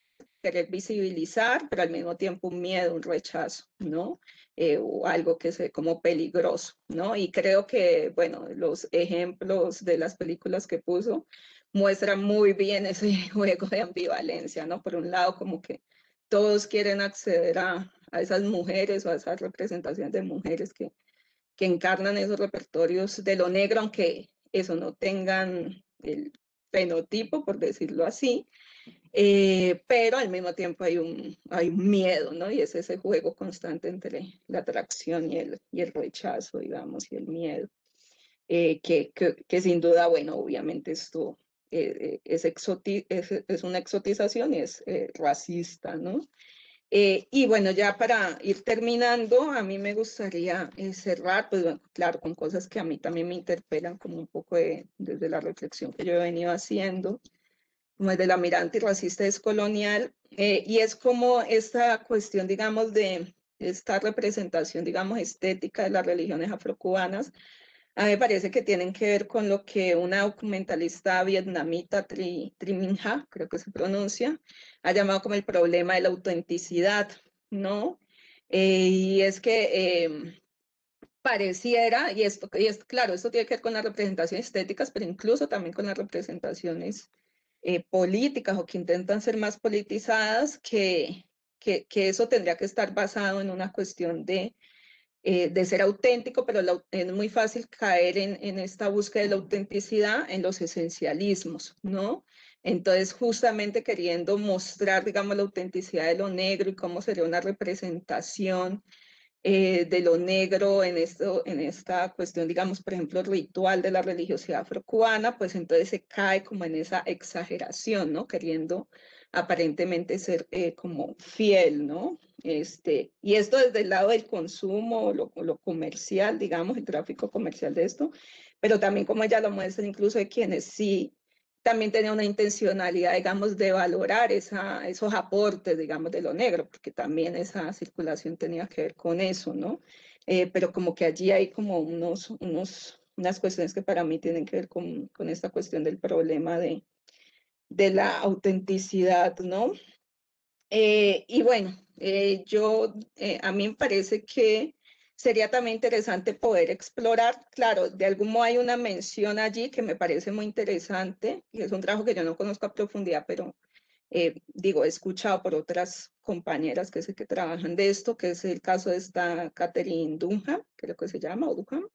querer visibilizar, pero al mismo tiempo un miedo, un rechazo, ¿no? O algo que se ve como peligroso, ¿no? Y creo que, bueno, los ejemplos de las películas que puso muestran muy bien ese juego de ambivalencia, ¿no? Por un lado, como que todos quieren acceder a esas mujeres o a esas representaciones de mujeres que encarnan esos repertorios de lo negro, aunque eso no tengan el fenotipo, por decirlo así, pero al mismo tiempo hay un miedo, ¿no? Y es ese juego constante entre la atracción y el rechazo, digamos, y el miedo, que sin duda, bueno, obviamente esto es una exotización y es racista, ¿no? Y bueno, ya para ir terminando, a mí me gustaría cerrar, pues bueno, claro, con cosas que a mí también me interpelan como un poco desde la reflexión que yo he venido haciendo, como desde la mirada antirracista descolonial, y es como esta cuestión, digamos, de esta representación, digamos, estética de las religiones afrocubanas. A mí me parece que tienen que ver con lo que una documentalista vietnamita, Tri Minh Ha, creo que se pronuncia, ha llamado como el problema de la autenticidad, ¿no? Y es que pareciera, claro, esto tiene que ver con las representaciones estéticas, pero incluso también con las representaciones políticas o que intentan ser más politizadas, que eso tendría que estar basado en una cuestión de ser auténtico, pero es muy fácil caer en esta búsqueda de la autenticidad en los esencialismos, ¿no? Entonces, justamente queriendo mostrar, digamos, la autenticidad de lo negro y cómo sería una representación de lo negro en esta cuestión, digamos, por ejemplo, ritual de la religiosidad afrocubana, pues entonces se cae como en esa exageración, ¿no? Queriendo aparentemente ser como fiel, ¿no? Y esto desde el lado del consumo, lo comercial, digamos, el tráfico comercial de esto, pero también como ella lo muestra incluso de quienes sí también tenía una intencionalidad, digamos, de valorar esos aportes, digamos, de lo negro, porque también esa circulación tenía que ver con eso, ¿no? Pero como que allí hay como unas cuestiones que para mí tienen que ver con esta cuestión del problema de la autenticidad, ¿no? Y bueno, a mí me parece que sería también interesante poder explorar, claro, de algún modo hay una mención allí que me parece muy interesante, y es un trabajo que yo no conozco a profundidad, pero digo, he escuchado por otras compañeras que sé que trabajan de esto, que es el caso de esta Catherine Dunham, creo que se llama, o Dunham,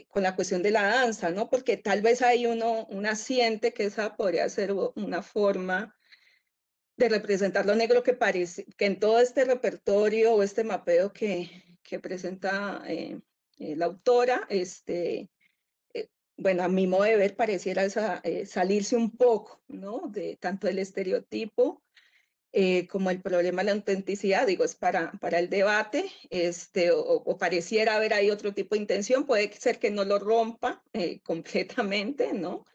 con la cuestión de la danza, ¿no? Porque tal vez hay una siente que esa podría ser una forma de representar lo negro que parece, que en todo este repertorio o este mapeo que presenta la autora, bueno, a mi modo de ver pareciera salirse un poco, ¿no? De tanto el estereotipo como el problema de la autenticidad, digo, es para el debate, o pareciera haber ahí otro tipo de intención, puede ser que no lo rompa completamente, ¿no?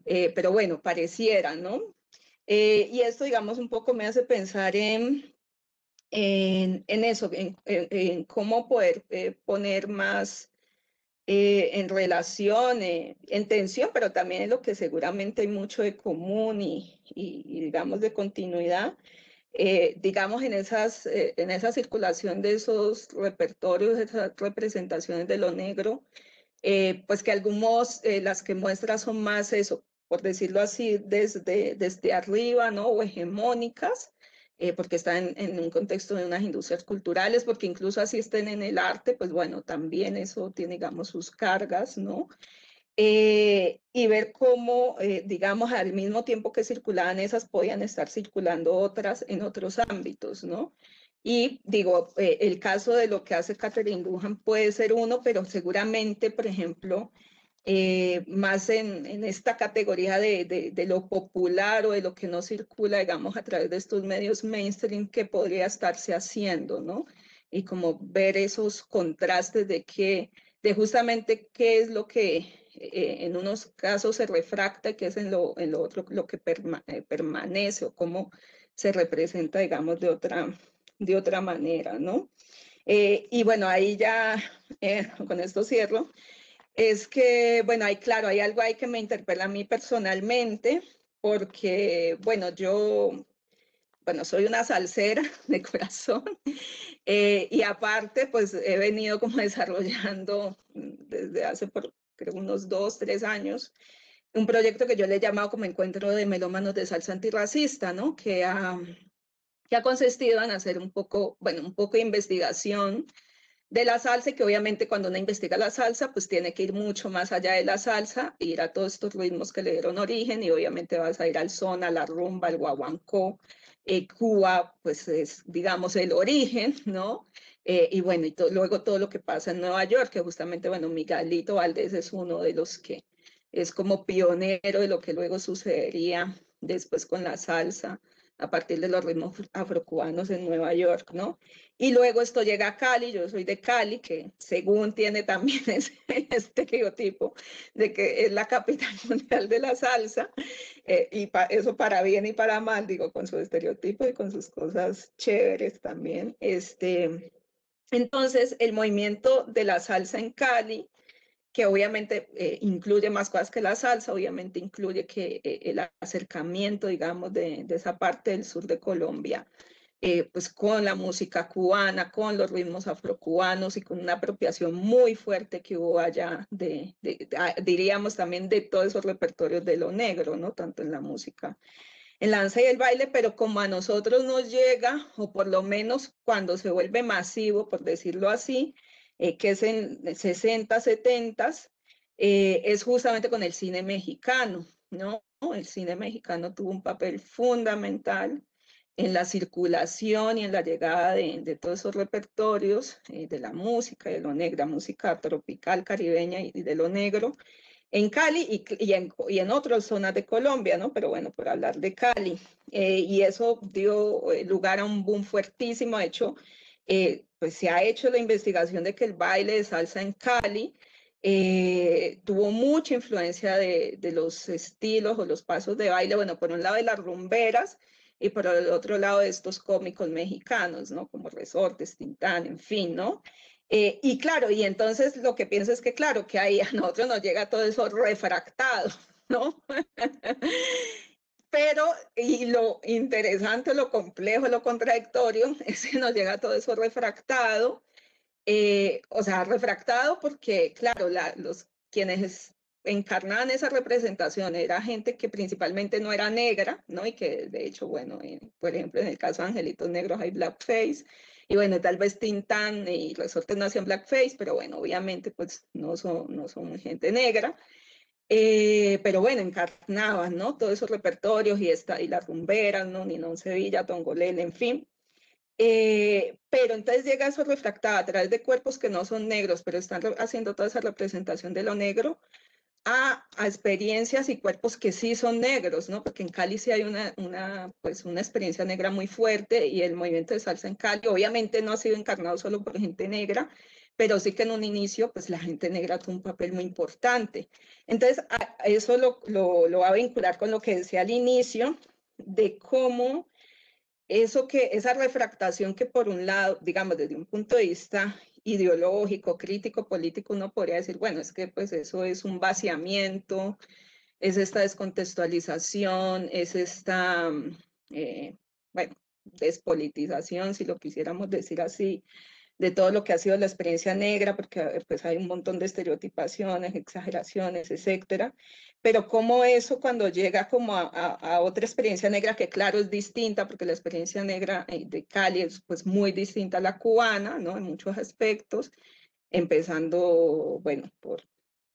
Pero bueno, pareciera, ¿no? Y esto, digamos, un poco me hace pensar en eso, en cómo poder poner más en relación, en tensión, pero también en lo que seguramente hay mucho de común y digamos, de continuidad, digamos, en esa circulación de esos repertorios, de esas representaciones de lo negro, pues que de algún modo las que muestra son más eso, por decirlo así, desde arriba, ¿no? O hegemónicas, porque están en un contexto de unas industrias culturales, porque incluso así estén en el arte, pues bueno, también eso tiene, digamos, sus cargas, ¿no? Y ver cómo, digamos, al mismo tiempo que circulaban esas, podían estar circulando otras en otros ámbitos, ¿no? Y digo, el caso de lo que hace Catherine Dunham puede ser uno, pero seguramente, por ejemplo, más en esta categoría de lo popular o de lo que no circula, digamos, a través de estos medios mainstream que podría estarse haciendo, ¿no? Y como ver esos contrastes de justamente qué es lo que en unos casos se refracta y qué es en lo otro lo que permanece o cómo se representa, digamos, de otra manera, ¿no? Y bueno, ahí ya, con esto cierro, es que, bueno, hay, claro, hay algo ahí que me interpela a mí personalmente, porque, bueno, yo, bueno, soy una salsera de corazón, y aparte, pues he venido como desarrollando desde hace, creo, unos 2, 3 años, un proyecto que yo le he llamado como Encuentro de Melómanos de Salsa Antirracista, ¿no? Que ha consistido en hacer un poco, bueno, un poco de investigación de la salsa, y que obviamente cuando uno investiga la salsa, pues tiene que ir mucho más allá de la salsa, ir a todos estos ritmos que le dieron origen, y obviamente vas a ir al son, a la rumba, al guaguancó. Cuba, pues es, digamos, el origen, ¿no? Y bueno, y luego todo lo que pasa en Nueva York, que justamente, bueno, Miguelito Valdés es uno de los que es como pionero de lo que luego sucedería después con la salsa a partir de los ritmos afrocubanos en Nueva York, ¿no? Y luego esto llega a Cali, yo soy de Cali, que según tiene también ese estereotipo de que es la capital mundial de la salsa, y eso para bien y para mal, digo, con su estereotipo y con sus cosas chéveres también. Entonces, el movimiento de la salsa en Cali, que obviamente incluye más cosas que la salsa, obviamente incluye que el acercamiento, digamos, de esa parte del sur de Colombia, pues con la música cubana, con los ritmos afrocubanos y con una apropiación muy fuerte que hubo allá diríamos también de todos esos repertorios de lo negro, ¿no? Tanto en la música, en la danza y el baile, pero como a nosotros nos llega, o por lo menos cuando se vuelve masivo, por decirlo así, que es en 60, 70, es justamente con el cine mexicano, ¿no? El cine mexicano tuvo un papel fundamental en la circulación y en la llegada de todos esos repertorios de la música, de lo negra, música tropical, caribeña y de lo negro, en Cali y en otras zonas de Colombia, ¿no? Pero bueno, por hablar de Cali. Y eso dio lugar a un boom fuertísimo. De hecho, pues se ha hecho la investigación de que el baile de salsa en Cali tuvo mucha influencia de los estilos o los pasos de baile, bueno, por un lado de las rumberas y por el otro lado de estos cómicos mexicanos, ¿no? Como Resortes, Tintán, en fin, ¿no? Y claro, y entonces lo que pienso es que claro, que ahí a nosotros nos llega todo eso refractado, ¿no? Pero, y lo interesante, lo complejo, lo contradictorio, es que nos llega todo eso refractado, o sea, refractado porque, claro, los quienes encarnaban esa representación era gente que principalmente no era negra, ¿no? Y que de hecho, bueno, por ejemplo, en el caso de Angelitos Negros hay blackface, y bueno, tal vez Tintán y Resortes no hacían blackface, pero bueno, obviamente pues no son gente negra. Pero bueno, encarnaban, ¿no? Todos esos repertorios y las rumberas, ¿no? Ninón Sevilla, Tongolele, en fin. Pero entonces llega eso refractado a través de cuerpos que no son negros, pero están haciendo toda esa representación de lo negro a experiencias y cuerpos que sí son negros, ¿no? Porque en Cali sí hay pues una experiencia negra muy fuerte, y el movimiento de salsa en Cali obviamente no ha sido encarnado solo por gente negra, pero sí que en un inicio pues la gente negra tuvo un papel muy importante. Entonces eso lo va a vincular con lo que decía al inicio de cómo esa refractación que por un lado, digamos, desde un punto de vista ideológico, crítico, político, uno podría decir, bueno, es que pues eso es un vaciamiento, es esta descontextualización, es esta, bueno, despolitización, si lo quisiéramos decir así, de todo lo que ha sido la experiencia negra, porque pues hay un montón de estereotipaciones, exageraciones, etcétera, pero como eso cuando llega como a otra experiencia negra, que claro es distinta, porque la experiencia negra de Cali es pues muy distinta a la cubana, ¿no? En muchos aspectos, empezando, bueno,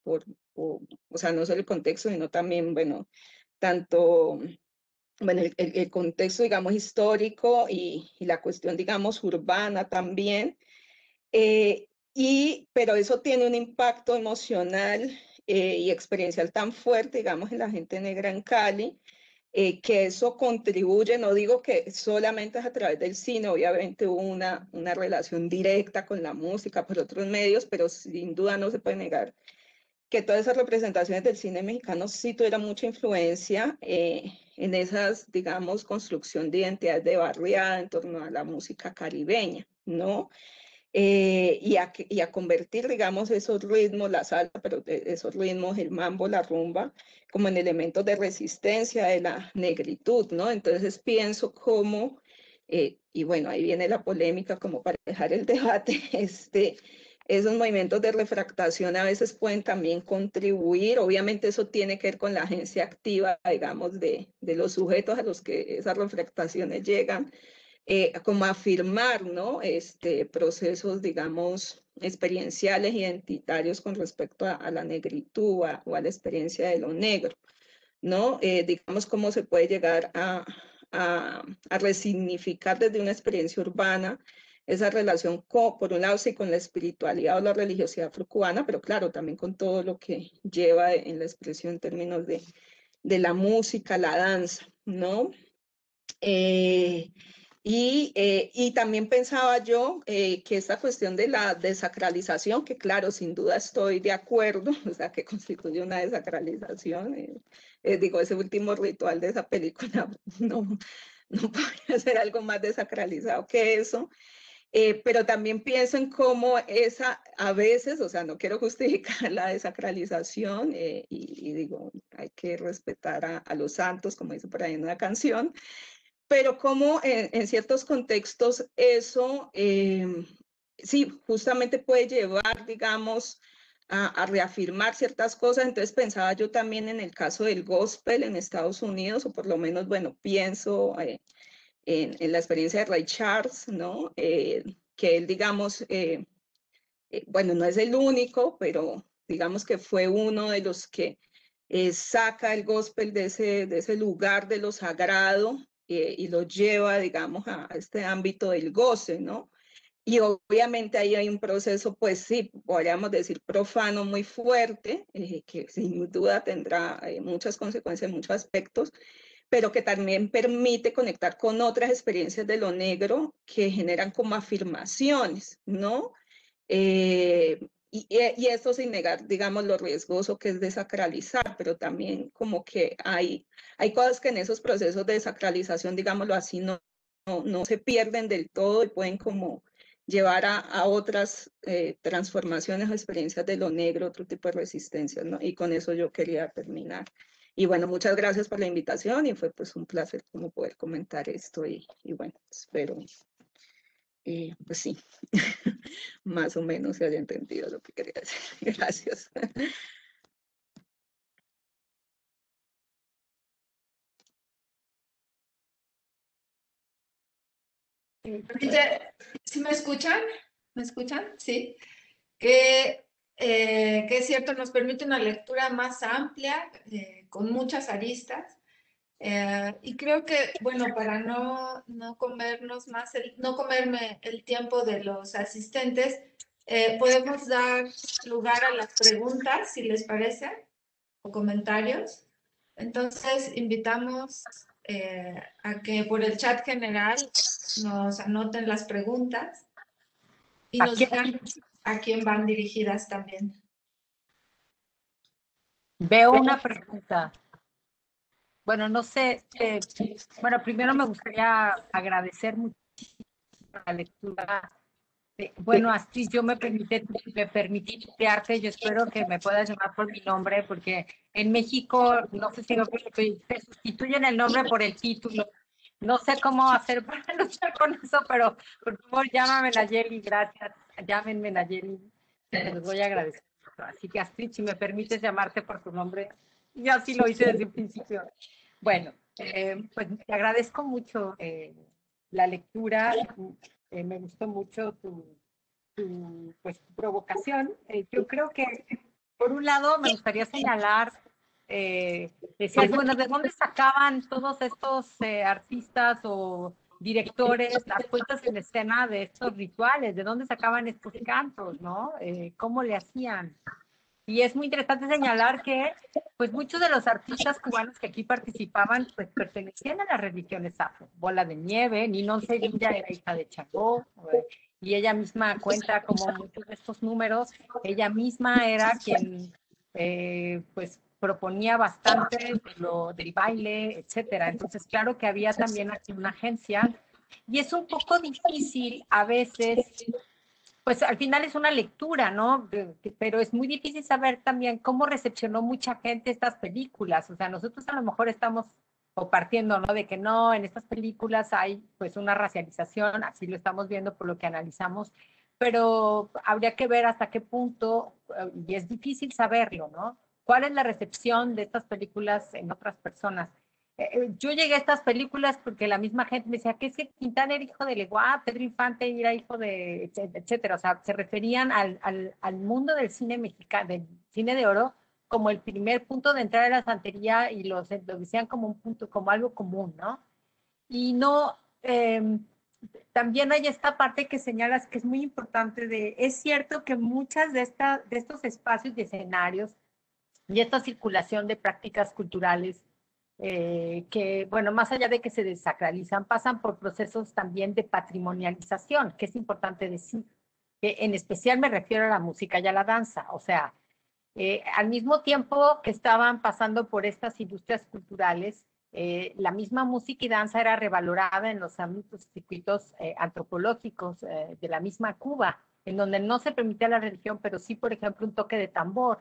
o sea, no solo el contexto, sino también, bueno, tanto bueno, el contexto, digamos, histórico y la cuestión, digamos, urbana también, pero eso tiene un impacto emocional y experiencial tan fuerte, digamos, en la gente negra en Cali, que eso contribuye, no digo que solamente es a través del cine, obviamente hubo una relación directa con la música por otros medios, pero sin duda no se puede negar que todas esas representaciones del cine mexicano sí tuvieron mucha influencia en esas, digamos, construcción de identidades de barriada en torno a la música caribeña, ¿no? y a convertir, digamos, esos ritmos, la salsa, pero esos ritmos, el mambo, la rumba, como en elementos de resistencia de la negritud, ¿no? Entonces pienso cómo, y bueno, ahí viene la polémica como para dejar el debate, esos movimientos de refractación a veces pueden también contribuir, obviamente eso tiene que ver con la agencia activa, digamos, de los sujetos a los que esas refractaciones llegan, como afirmar, ¿no? Procesos, digamos, experienciales, identitarios con respecto a la negritud o a la experiencia de lo negro, ¿no? Digamos, cómo se puede llegar a resignificar desde una experiencia urbana esa relación, por un lado, sí, con la espiritualidad o la religiosidad afrocubana, pero claro, también con todo lo que lleva en la expresión en términos de la música, la danza, ¿no? Y también pensaba yo que esta cuestión de la desacralización, que claro, sin duda estoy de acuerdo, o sea, que constituye una desacralización, digo, ese último ritual de esa película no podría ser algo más desacralizado que eso, pero también pienso en cómo esa, a veces, o sea, no quiero justificar la desacralización, y digo, hay que respetar a los santos, como dice por ahí en una canción, pero como en ciertos contextos eso, sí, justamente puede llevar, digamos, a reafirmar ciertas cosas. Entonces pensaba yo también en el caso del gospel en Estados Unidos, o por lo menos, bueno, pienso en la experiencia de Ray Charles, ¿no? Que él, digamos, bueno, no es el único, pero digamos que fue uno de los que saca el gospel de ese lugar de lo sagrado, y lo lleva, digamos, a este ámbito del goce, ¿no? Y obviamente ahí hay un proceso, pues sí, podríamos decir profano muy fuerte, que sin duda tendrá muchas consecuencias en muchos aspectos, pero que también permite conectar con otras experiencias de lo negro que generan como afirmaciones, ¿no? Y esto sin negar, digamos, lo riesgoso que es desacralizar, pero también como que hay cosas que en esos procesos de desacralización, digámoslo así, no se pierden del todo y pueden como llevar a otras transformaciones o experiencias de lo negro, otro tipo de resistencias, ¿no? Y con eso yo quería terminar. Y bueno, muchas gracias por la invitación y fue pues un placer como poder comentar esto y bueno, espero, pues sí, más o menos se haya entendido lo que quería decir. Gracias. ¿Sí me escuchan? ¿Me escuchan? Sí. Que es cierto, nos permite una lectura más amplia, con muchas aristas. Y creo que, bueno, para no comernos más, no comerme el tiempo de los asistentes, podemos dar lugar a las preguntas, si les parece, o comentarios. Entonces, invitamos a que por el chat general nos anoten las preguntas y nos digan a quién van dirigidas también. Veo una pregunta. Bueno, no sé, bueno, primero me gustaría agradecer mucho la lectura. Bueno, Astrid, yo me permití tutearte, yo espero que me puedas llamar por mi nombre, porque en México, no sé si lo que te sustituyen el nombre por el título. No sé cómo hacer para luchar con eso, pero por favor, llámame Nayeli, gracias. Llámenme Nayeli, te los voy a agradecer. Así que Astrid, si me permites llamarte por tu nombre, yo así lo hice desde un principio. Bueno, pues te agradezco mucho la lectura, me gustó mucho pues, tu provocación. Yo creo que, por un lado, me gustaría señalar, decías, bueno, ¿de dónde sacaban todos estos artistas o directores las puestas en escena de estos rituales? ¿De dónde sacaban estos cantos, no? ¿Cómo le hacían? Y es muy interesante señalar que, pues, muchos de los artistas cubanos que aquí participaban, pues, pertenecían a las religiones afro. Bola de Nieve, Ninón Sevilla era hija de Changó, y ella misma cuenta como muchos de estos números, ella misma era quien, pues, proponía bastante del baile, etcétera. Entonces, claro que había también aquí una agencia, y es un poco difícil a veces, pues al final es una lectura, ¿no? Pero es muy difícil saber también cómo recepcionó mucha gente estas películas. O sea, nosotros a lo mejor estamos o partiendo, ¿no? De que no, en estas películas hay pues una racialización, así lo estamos viendo por lo que analizamos, pero habría que ver hasta qué punto, y es difícil saberlo, ¿no? ¿Cuál es la recepción de estas películas en otras personas? Yo llegué a estas películas porque la misma gente me decía que es que Quintana era hijo de Leguá, Pedro Infante era hijo de, etcétera. O sea, se referían al mundo del cine mexicano, del cine de oro, como el primer punto de entrada de la santería y lo decían como un punto, como algo común, ¿no? Y no, también hay esta parte que señalas que es muy importante es cierto que muchas de estos espacios y escenarios y esta circulación de prácticas culturales que, bueno, más allá de que se desacralizan, pasan por procesos también de patrimonialización, que es importante decir. Que en especial me refiero a la música y a la danza. O sea, al mismo tiempo que estaban pasando por estas industrias culturales, la misma música y danza era revalorada en los ámbitos circuitos antropológicos de la misma Cuba, en donde no se permitía la religión, pero sí, por ejemplo, un toque de tambor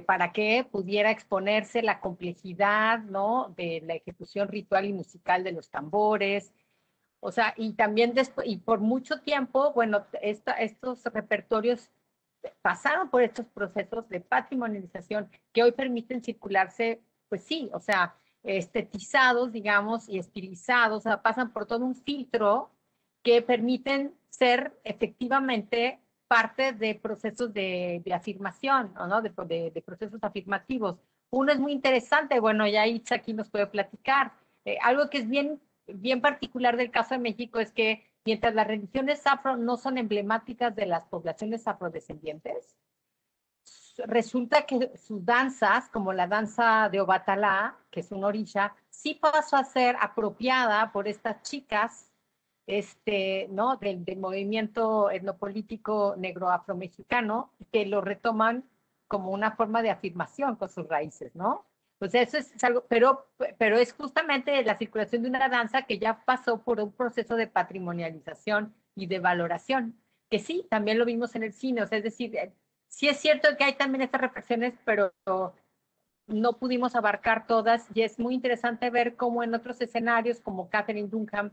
para que pudiera exponerse la complejidad, ¿no? De la ejecución ritual y musical de los tambores. O sea, y también después, y por mucho tiempo, bueno, estos repertorios pasaron por estos procesos de patrimonialización que hoy permiten circularse, pues sí, o sea, estetizados, digamos, y estilizados, o sea, pasan por todo un filtro que permiten ser efectivamente parte de procesos de afirmación, ¿no? De procesos afirmativos. Uno es muy interesante, bueno, ya Itza aquí nos puede platicar. Algo que es bien particular del caso de México es que mientras las religiones afro no son emblemáticas de las poblaciones afrodescendientes, resulta que sus danzas, como la danza de Obatalá, que es una orisha, sí pasó a ser apropiada por estas chicas ¿no? Del movimiento etnopolítico negro afromexicano, que lo retoman como una forma de afirmación con sus raíces, ¿no? Pues eso es algo, pero es justamente la circulación de una danza que ya pasó por un proceso de patrimonialización y de valoración, que sí, también lo vimos en el cine, o sea, es decir, sí es cierto que hay también estas reflexiones, pero no pudimos abarcar todas y es muy interesante ver cómo en otros escenarios, como Catherine Dunham,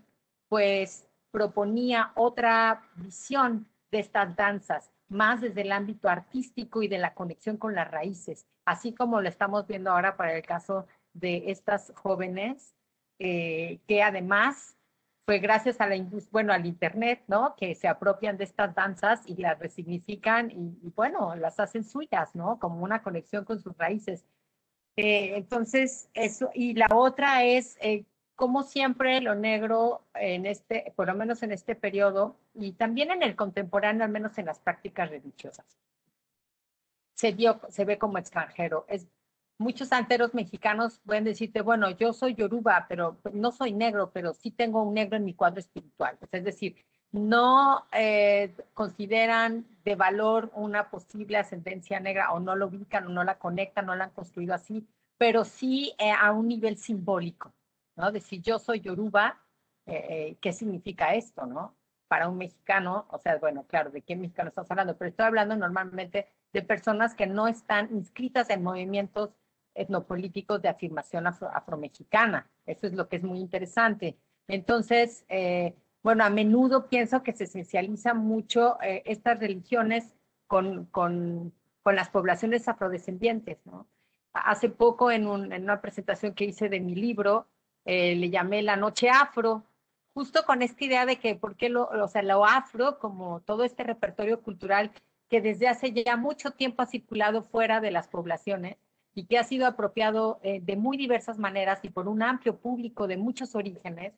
pues proponía otra visión de estas danzas, más desde el ámbito artístico y de la conexión con las raíces, así como lo estamos viendo ahora para el caso de estas jóvenes, que además fue gracias a la bueno, al internet, ¿no? Que se apropian de estas danzas y las resignifican y bueno, las hacen suyas, ¿no? Como una conexión con sus raíces. Entonces, eso, y la otra es, como siempre, lo negro, por lo menos en este periodo, y también en el contemporáneo, al menos en las prácticas religiosas, se ve como extranjero. Muchos santeros mexicanos pueden decirte, bueno, yo soy yoruba, pero no soy negro, pero sí tengo un negro en mi cuadro espiritual. Es decir, no consideran de valor una posible ascendencia negra o no lo ubican o no la conectan, no la han construido así, pero sí a un nivel simbólico, ¿no? Decir yo soy yoruba, ¿qué significa esto, no? Para un mexicano, o sea, bueno, claro, ¿de qué mexicano estamos hablando? Pero estoy hablando normalmente de personas que no están inscritas en movimientos etnopolíticos de afirmación afromexicana. Eso es lo que es muy interesante. Entonces, bueno, a menudo pienso que se esencializa mucho estas religiones con las poblaciones afrodescendientes, ¿no? Hace poco en una presentación que hice de mi libro, le llamé La Noche Afro, justo con esta idea de que, ¿por qué o sea, lo afro, como todo este repertorio cultural que desde hace ya mucho tiempo ha circulado fuera de las poblaciones y que ha sido apropiado de muy diversas maneras y por un amplio público de muchos orígenes,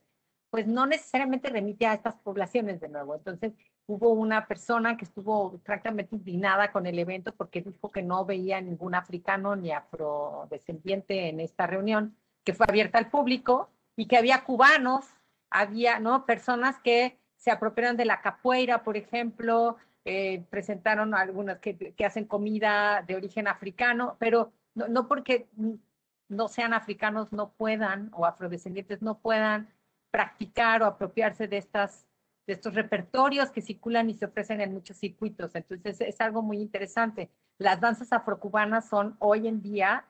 pues no necesariamente remite a estas poblaciones de nuevo. Entonces, hubo una persona que estuvo francamente indignada con el evento porque dijo que no veía ningún africano ni afrodescendiente en esta reunión, que fue abierta al público, y que había cubanos, había, ¿no?, personas que se apropiaron de la capoeira, por ejemplo, presentaron algunas que hacen comida de origen africano, pero no porque no sean africanos no puedan, o afrodescendientes no puedan practicar o apropiarse de estas estos repertorios que circulan y se ofrecen en muchos circuitos. Entonces es algo muy interesante. Las danzas afrocubanas son hoy en día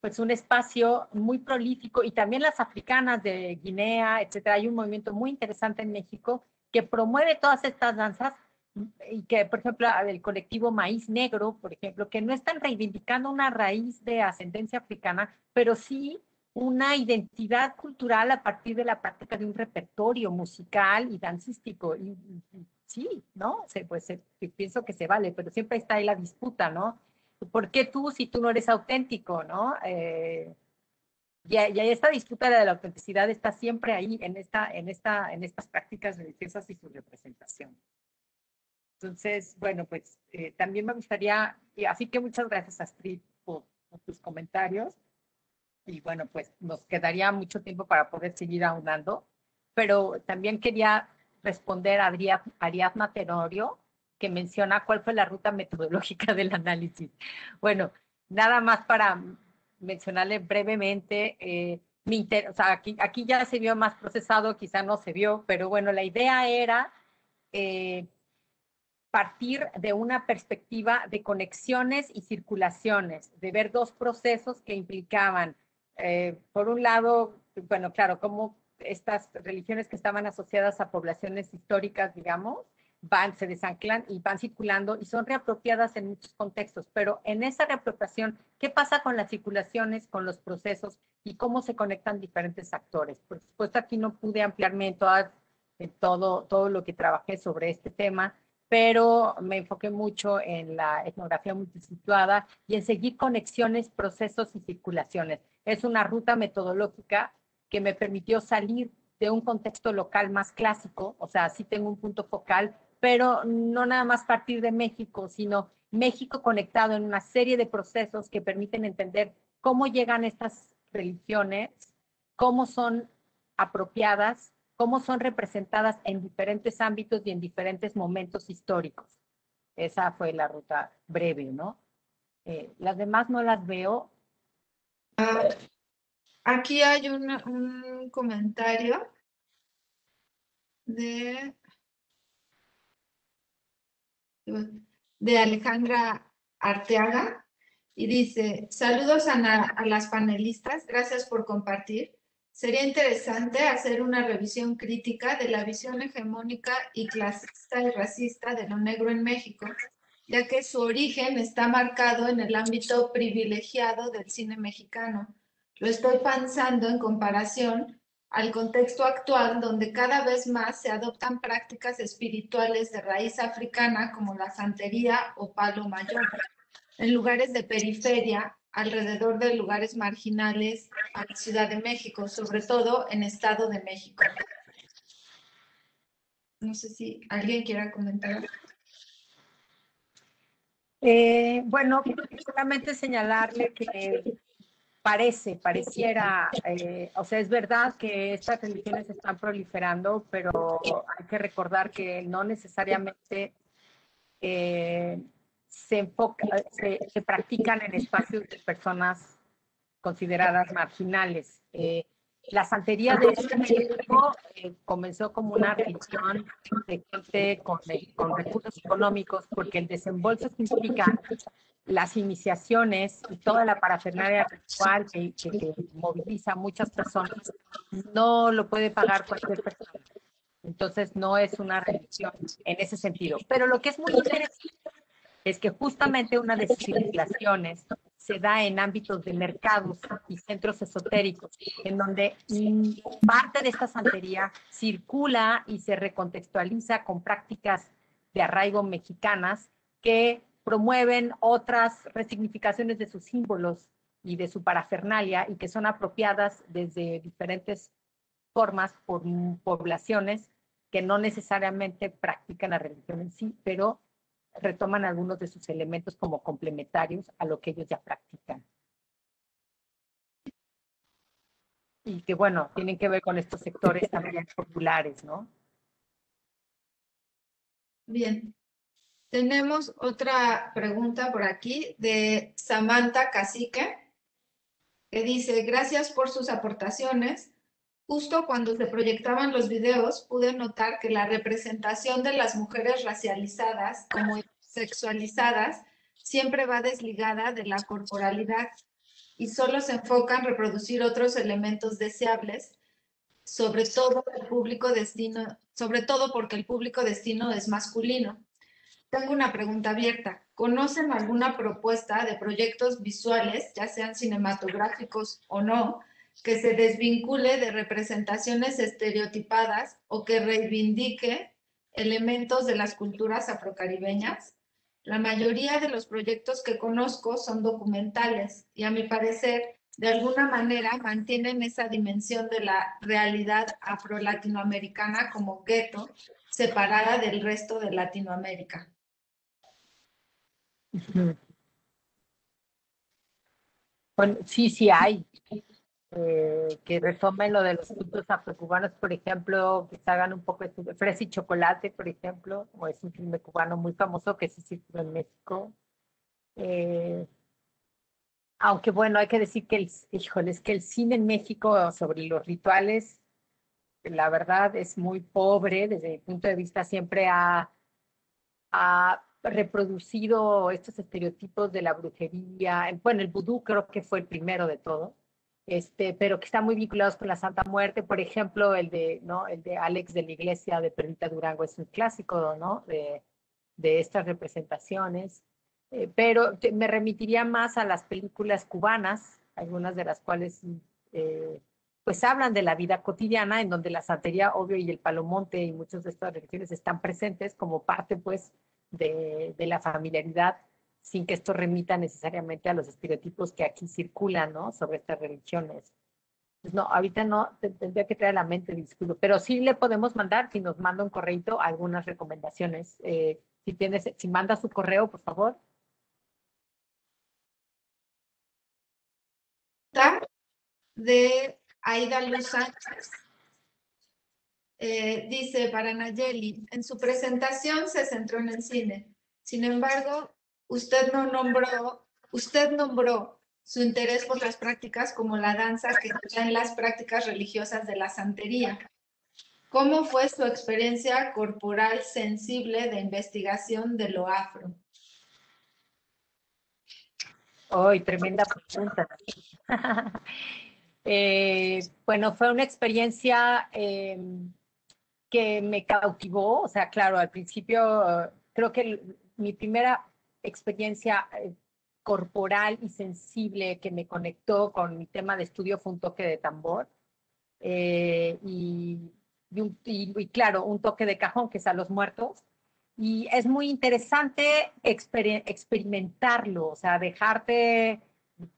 pues un espacio muy prolífico, y también las africanas de Guinea, etcétera. Hay un movimiento muy interesante en México que promueve todas estas danzas, y que, por ejemplo, el colectivo Maíz Negro, por ejemplo, que no están reivindicando una raíz de ascendencia africana, pero sí una identidad cultural a partir de la práctica de un repertorio musical y dancístico. Y sí, ¿no? Pienso que se vale, pero siempre está ahí la disputa, ¿no? ¿Por qué tú si tú no eres auténtico, ¿no? Y esta disputa de la autenticidad está siempre ahí en estas prácticas religiosas y su representación. Entonces, bueno, pues también me gustaría, así que muchas gracias, Astrid, por tus comentarios. Y bueno, pues nos quedaría mucho tiempo para poder seguir ahondando, pero también quería responder a Ariadna Tenorio, que menciona cuál fue la ruta metodológica del análisis. Bueno, nada más para mencionarle brevemente, o sea, aquí ya se vio más procesado, quizá no se vio, pero bueno, la idea era partir de una perspectiva de conexiones y circulaciones, de ver dos procesos que implicaban, por un lado, bueno, claro, cómo estas religiones que estaban asociadas a poblaciones históricas, digamos, se desanclan y van circulando y son reapropiadas en muchos contextos, pero en esa reapropiación, ¿qué pasa con las circulaciones, con los procesos y cómo se conectan diferentes actores? Por supuesto, aquí no pude ampliarme en todo lo que trabajé sobre este tema, pero me enfoqué mucho en la etnografía multisituada y en seguir conexiones, procesos y circulaciones. Es una ruta metodológica que me permitió salir de un contexto local más clásico, o sea, sí tengo un punto focal, pero no nada más partir de México, sino México conectado en una serie de procesos que permiten entender cómo llegan estas religiones, cómo son apropiadas, cómo son representadas en diferentes ámbitos y en diferentes momentos históricos. Esa fue la ruta breve, ¿no? Las demás no las veo. Aquí hay un comentario de Alejandra Arteaga y dice: saludos a las panelistas, gracias por compartir. Sería interesante hacer una revisión crítica de la visión hegemónica y clasista y racista de lo negro en México, ya que su origen está marcado en el ámbito privilegiado del cine mexicano. Lo estoy pensando en comparación al contexto actual, donde cada vez más se adoptan prácticas espirituales de raíz africana como la santería o palo mayor, en lugares de periferia, alrededor de lugares marginales a la Ciudad de México, sobre todo en Estado de México. No sé si alguien quiera comentar. Bueno, solamente señalarle que pareciera, o sea, es verdad que estas religiones están proliferando, pero hay que recordar que no necesariamente se practican en espacios de personas consideradas marginales. La santería de este tiempo comenzó como una religión de gente con recursos económicos, porque el desembolso que implica las iniciaciones y toda la parafernalia ritual que moviliza a muchas personas, no lo puede pagar cualquier persona. Entonces no es una religión en ese sentido. Pero lo que es muy interesante es que justamente una de sus circulaciones se da en ámbitos de mercados y centros esotéricos, en donde parte de esta santería circula y se recontextualiza con prácticas de arraigo mexicanas que promueven otras resignificaciones de sus símbolos y de su parafernalia, y que son apropiadas desde diferentes formas por poblaciones que no necesariamente practican la religión en sí, pero retoman algunos de sus elementos como complementarios a lo que ellos ya practican. Y que, bueno, tienen que ver con estos sectores también populares, ¿no? Bien. Tenemos otra pregunta por aquí de Samantha Cacique, que dice: gracias por sus aportaciones. Justo cuando se proyectaban los videos, pude notar que la representación de las mujeres racializadas como sexualizadas siempre va desligada de la corporalidad y solo se enfoca en reproducir otros elementos deseables, sobre todo porque el público destino es masculino. Tengo una pregunta abierta. ¿Conocen alguna propuesta de proyectos visuales, ya sean cinematográficos o no, que se desvincule de representaciones estereotipadas o que reivindique elementos de las culturas afrocaribeñas? La mayoría de los proyectos que conozco son documentales y, a mi parecer, de alguna manera mantienen esa dimensión de la realidad afro-latinoamericana como gueto, separada del resto de Latinoamérica. Bueno, sí hay. Que retomen lo de los cultos afrocubanos, por ejemplo, que se hagan un poco de fresa y chocolate, por ejemplo, o es un filme cubano muy famoso que se circuló en México. Aunque bueno, hay que decir que es que el cine en México sobre los rituales, la verdad es muy pobre, desde mi punto de vista siempre ha reproducido estos estereotipos de la brujería. Bueno, el vudú creo que fue el primero de todo, pero que están muy vinculados con la Santa Muerte. Por ejemplo, ¿no? El de Alex de la Iglesia de Perlita Durango es un clásico, ¿no? De estas representaciones. Pero me remitiría más a las películas cubanas, algunas de las cuales pues hablan de la vida cotidiana, en donde la santería, obvio, y el palomonte y muchas de estas religiones están presentes como parte, pues, de la familiaridad, sin que esto remita necesariamente a los estereotipos que aquí circulan, ¿no? Sobre estas religiones. Pues no, ahorita no, tendría que traer a la mente, disculpo, pero sí le podemos mandar, si nos manda un correito, algunas recomendaciones. Si manda su correo, por favor. De Aida Luz Sánchez. Dice para Nayeli, en su presentación se centró en el cine. Sin embargo, usted nombró su interés por las prácticas como la danza que está en las prácticas religiosas de la santería. ¿Cómo fue su experiencia corporal sensible de investigación de lo afro? ¡Ay, tremenda pregunta! Bueno, fue una experiencia que me cautivó. O sea, claro, al principio creo que mi primera experiencia corporal y sensible que me conectó con mi tema de estudio fue un toque de tambor. Y claro, un toque de cajón, que es a los muertos. Y es muy interesante experimentarlo, o sea, dejarte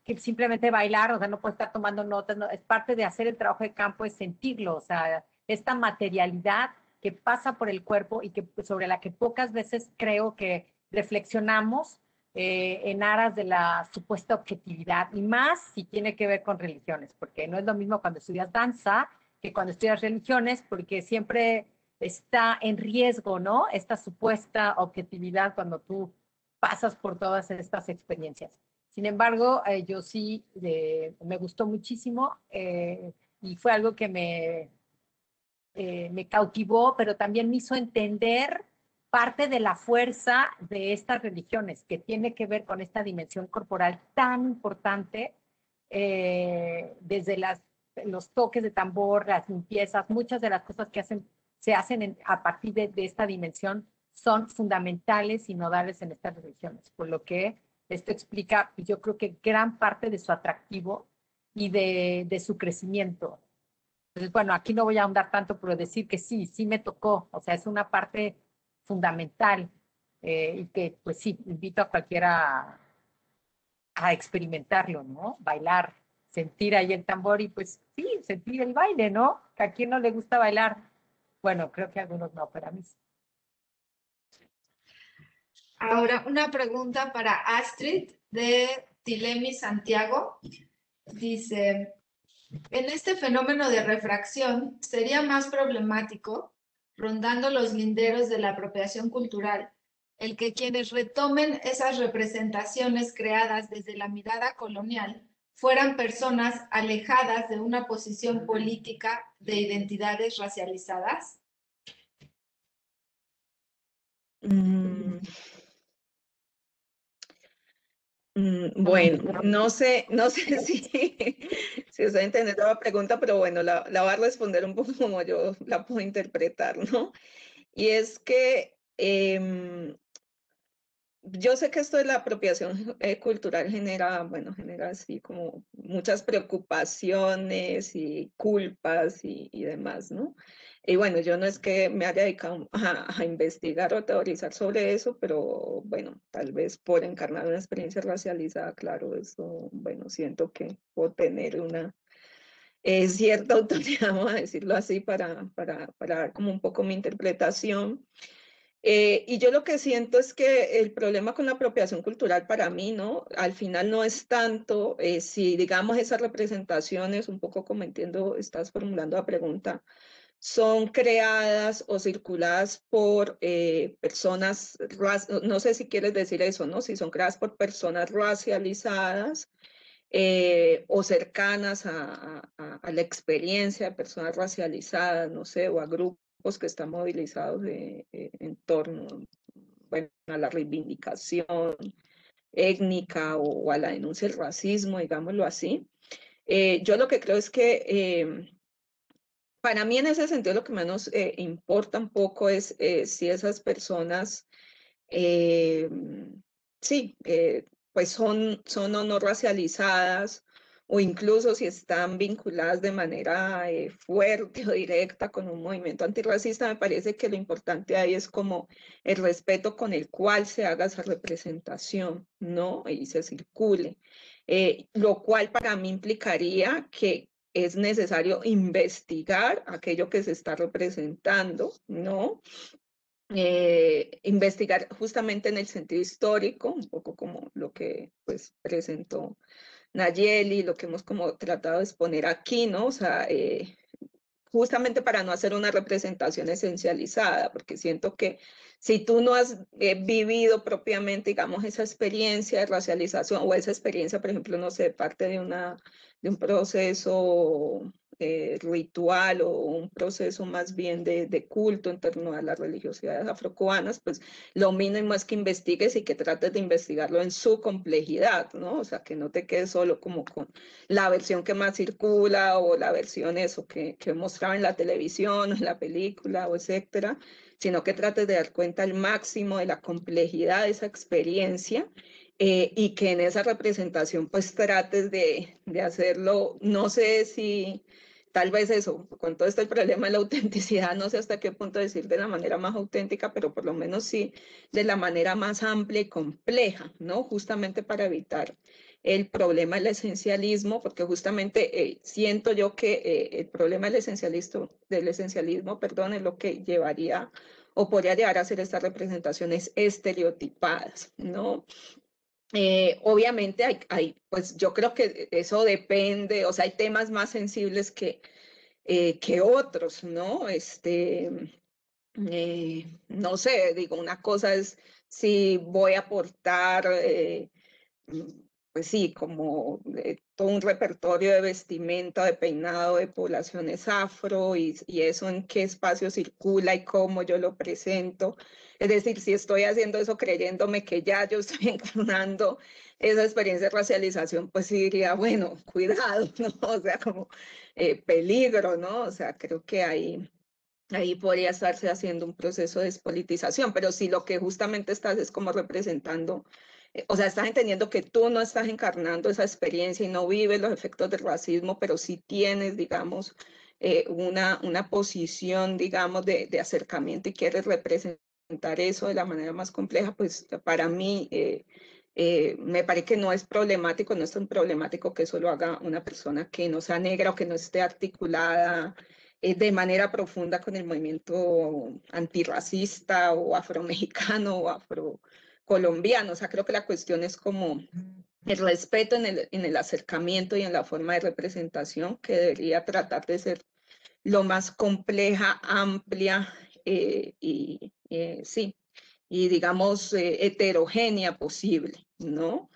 que simplemente bailar, o sea, no puedes estar tomando notas, no, es parte de hacer el trabajo de campo, es sentirlo, o sea, esta materialidad que pasa por el cuerpo y que sobre la que pocas veces creo que reflexionamos en aras de la supuesta objetividad, y más si tiene que ver con religiones, porque no es lo mismo cuando estudias danza que cuando estudias religiones, porque siempre está en riesgo, ¿no? Esta supuesta objetividad cuando tú pasas por todas estas experiencias. Sin embargo, yo sí me gustó muchísimo y fue algo que me cautivó, pero también me hizo entender parte de la fuerza de estas religiones, que tiene que ver con esta dimensión corporal tan importante, desde los toques de tambor, las limpiezas, muchas de las cosas que se hacen a partir de esta dimensión son fundamentales y nodales en estas religiones, por lo que esto explica, yo creo que gran parte de su atractivo y de su crecimiento. Entonces, bueno, aquí no voy a ahondar tanto, pero decir que sí me tocó, o sea, es una parte fundamental y que, pues sí, invito a cualquiera a experimentarlo, ¿no? Bailar, sentir ahí el tambor y pues sí, sentir el baile, ¿no? Que a quien no le gusta bailar. Bueno, creo que a algunos no, pero a mí sí. Ahora, una pregunta para Astrid de Tilemi Santiago. Dice, en este fenómeno de refracción, ¿sería más problemático, rondando los linderos de la apropiación cultural, el que quienes retomen esas representaciones creadas desde la mirada colonial fueran personas alejadas de una posición política de identidades racializadas? Bueno, no sé si estoy entendiendo la pregunta, pero bueno, la voy a responder un poco como yo la puedo interpretar, ¿no? Y es que yo sé que esto de la apropiación cultural genera, bueno, genera así como muchas preocupaciones y culpas y demás, ¿no? Y bueno, yo no es que me haya dedicado a investigar o a teorizar sobre eso, pero bueno, tal vez por encarnar una experiencia racializada, claro, eso, bueno, siento que puedo tener una cierta autoridad, vamos a decirlo así, para dar como un poco mi interpretación. Y yo lo que siento es que el problema con la apropiación cultural para mí, ¿no? Al final no es tanto si, digamos, esas representaciones, un poco como entiendo, estás formulando la pregunta, son creadas o circuladas por personas, no sé si quieres decir eso, ¿no? Si son creadas por personas racializadas o cercanas a la experiencia de personas racializadas, no sé, o a grupos que están movilizados en torno, bueno, a la reivindicación étnica o a la denuncia del racismo, digámoslo así. Yo lo que creo es que para mí en ese sentido lo que menos importa un poco es si esas personas eh, sí, pues son o no racializadas o incluso si están vinculadas de manera fuerte o directa con un movimiento antirracista, me parece que lo importante ahí es como el respeto con el cual se haga esa representación, ¿no? Y se circule. Lo cual para mí implicaría que es necesario investigar aquello que se está representando, ¿no? Investigar justamente en el sentido histórico, un poco como lo que pues presentó Nayeli, lo que hemos como tratado de exponer aquí, ¿no? O sea, justamente para no hacer una representación esencializada, porque siento que si tú no has vivido propiamente, digamos, esa experiencia de racialización o esa experiencia, por ejemplo, no sé, parte de un proceso ritual o un proceso más bien de culto en torno a las religiosidades afrocubanas, pues lo mínimo es que investigues y que trates de investigarlo en su complejidad, ¿no? O sea, que no te quedes solo como con la versión que más circula o la versión eso que mostraba en la televisión, en la película o etcétera, sino que trates de dar cuenta al máximo de la complejidad de esa experiencia y que en esa representación pues trates de hacerlo, no sé si tal vez eso, con todo este problema de la autenticidad, no sé hasta qué punto decir de la manera más auténtica, pero por lo menos sí de la manera más amplia y compleja, ¿no? Justamente para evitar el problema del esencialismo, porque justamente siento yo que el problema del esencialismo, perdón, es lo que llevaría o podría llevar a hacer estas representaciones estereotipadas, ¿no? Obviamente pues yo creo que eso depende, o sea, hay temas más sensibles que otros, ¿no? No sé, digo, una cosa es si voy a aportar pues sí, como todo un repertorio de vestimenta, de peinado de poblaciones afro y eso en qué espacio circula y cómo yo lo presento. Es decir, si estoy haciendo eso creyéndome que ya yo estoy encarnando esa experiencia de racialización, pues sí diría, bueno, cuidado, ¿no? O sea, como peligro, ¿no? O sea, creo que ahí podría estarse haciendo un proceso de despolitización, pero si lo que justamente estás es como representando, o sea, estás entendiendo que tú no estás encarnando esa experiencia y no vives los efectos del racismo, pero sí tienes, digamos, una posición, digamos, de acercamiento y quieres representar eso de la manera más compleja, pues para mí me parece que no es problemático, no es tan problemático que eso lo haga una persona que no sea negra o que no esté articulada de manera profunda con el movimiento antirracista o afromexicano o afrocolombiano. O sea, creo que la cuestión es como el respeto en el acercamiento y en la forma de representación que debería tratar de ser lo más compleja, amplia sí, y digamos heterogénea posible, ¿no?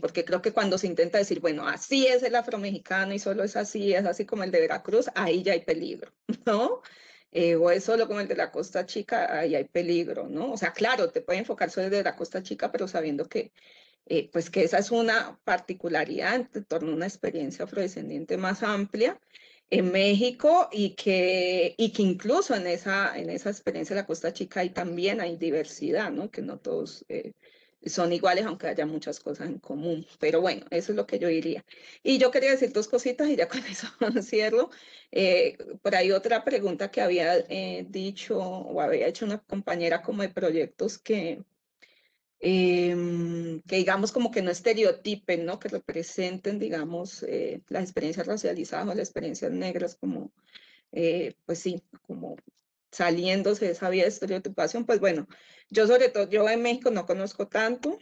porque creo que cuando se intenta decir, bueno, así es el afromexicano y solo es así como el de Veracruz, ahí ya hay peligro, ¿no? O es solo como el de la Costa Chica, ahí hay peligro, ¿no? O sea, claro, te puede enfocar solo el de la Costa Chica, pero sabiendo que, pues que esa es una particularidad en torno a una experiencia afrodescendiente más amplia en México y que incluso en esa experiencia de la Costa Chica ahí también hay diversidad, ¿no? Que no todos son iguales, aunque haya muchas cosas en común. Pero bueno, eso es lo que yo diría. Y yo quería decir dos cositas y ya con eso cierro. Por ahí otra pregunta que había dicho o había hecho una compañera como de proyectos que digamos como que no estereotipen, ¿no? Que representen, digamos, las experiencias racializadas o las experiencias negras como, pues sí, como saliéndose de esa vía de estereotipación, pues bueno, yo sobre todo, yo en México no conozco tanto,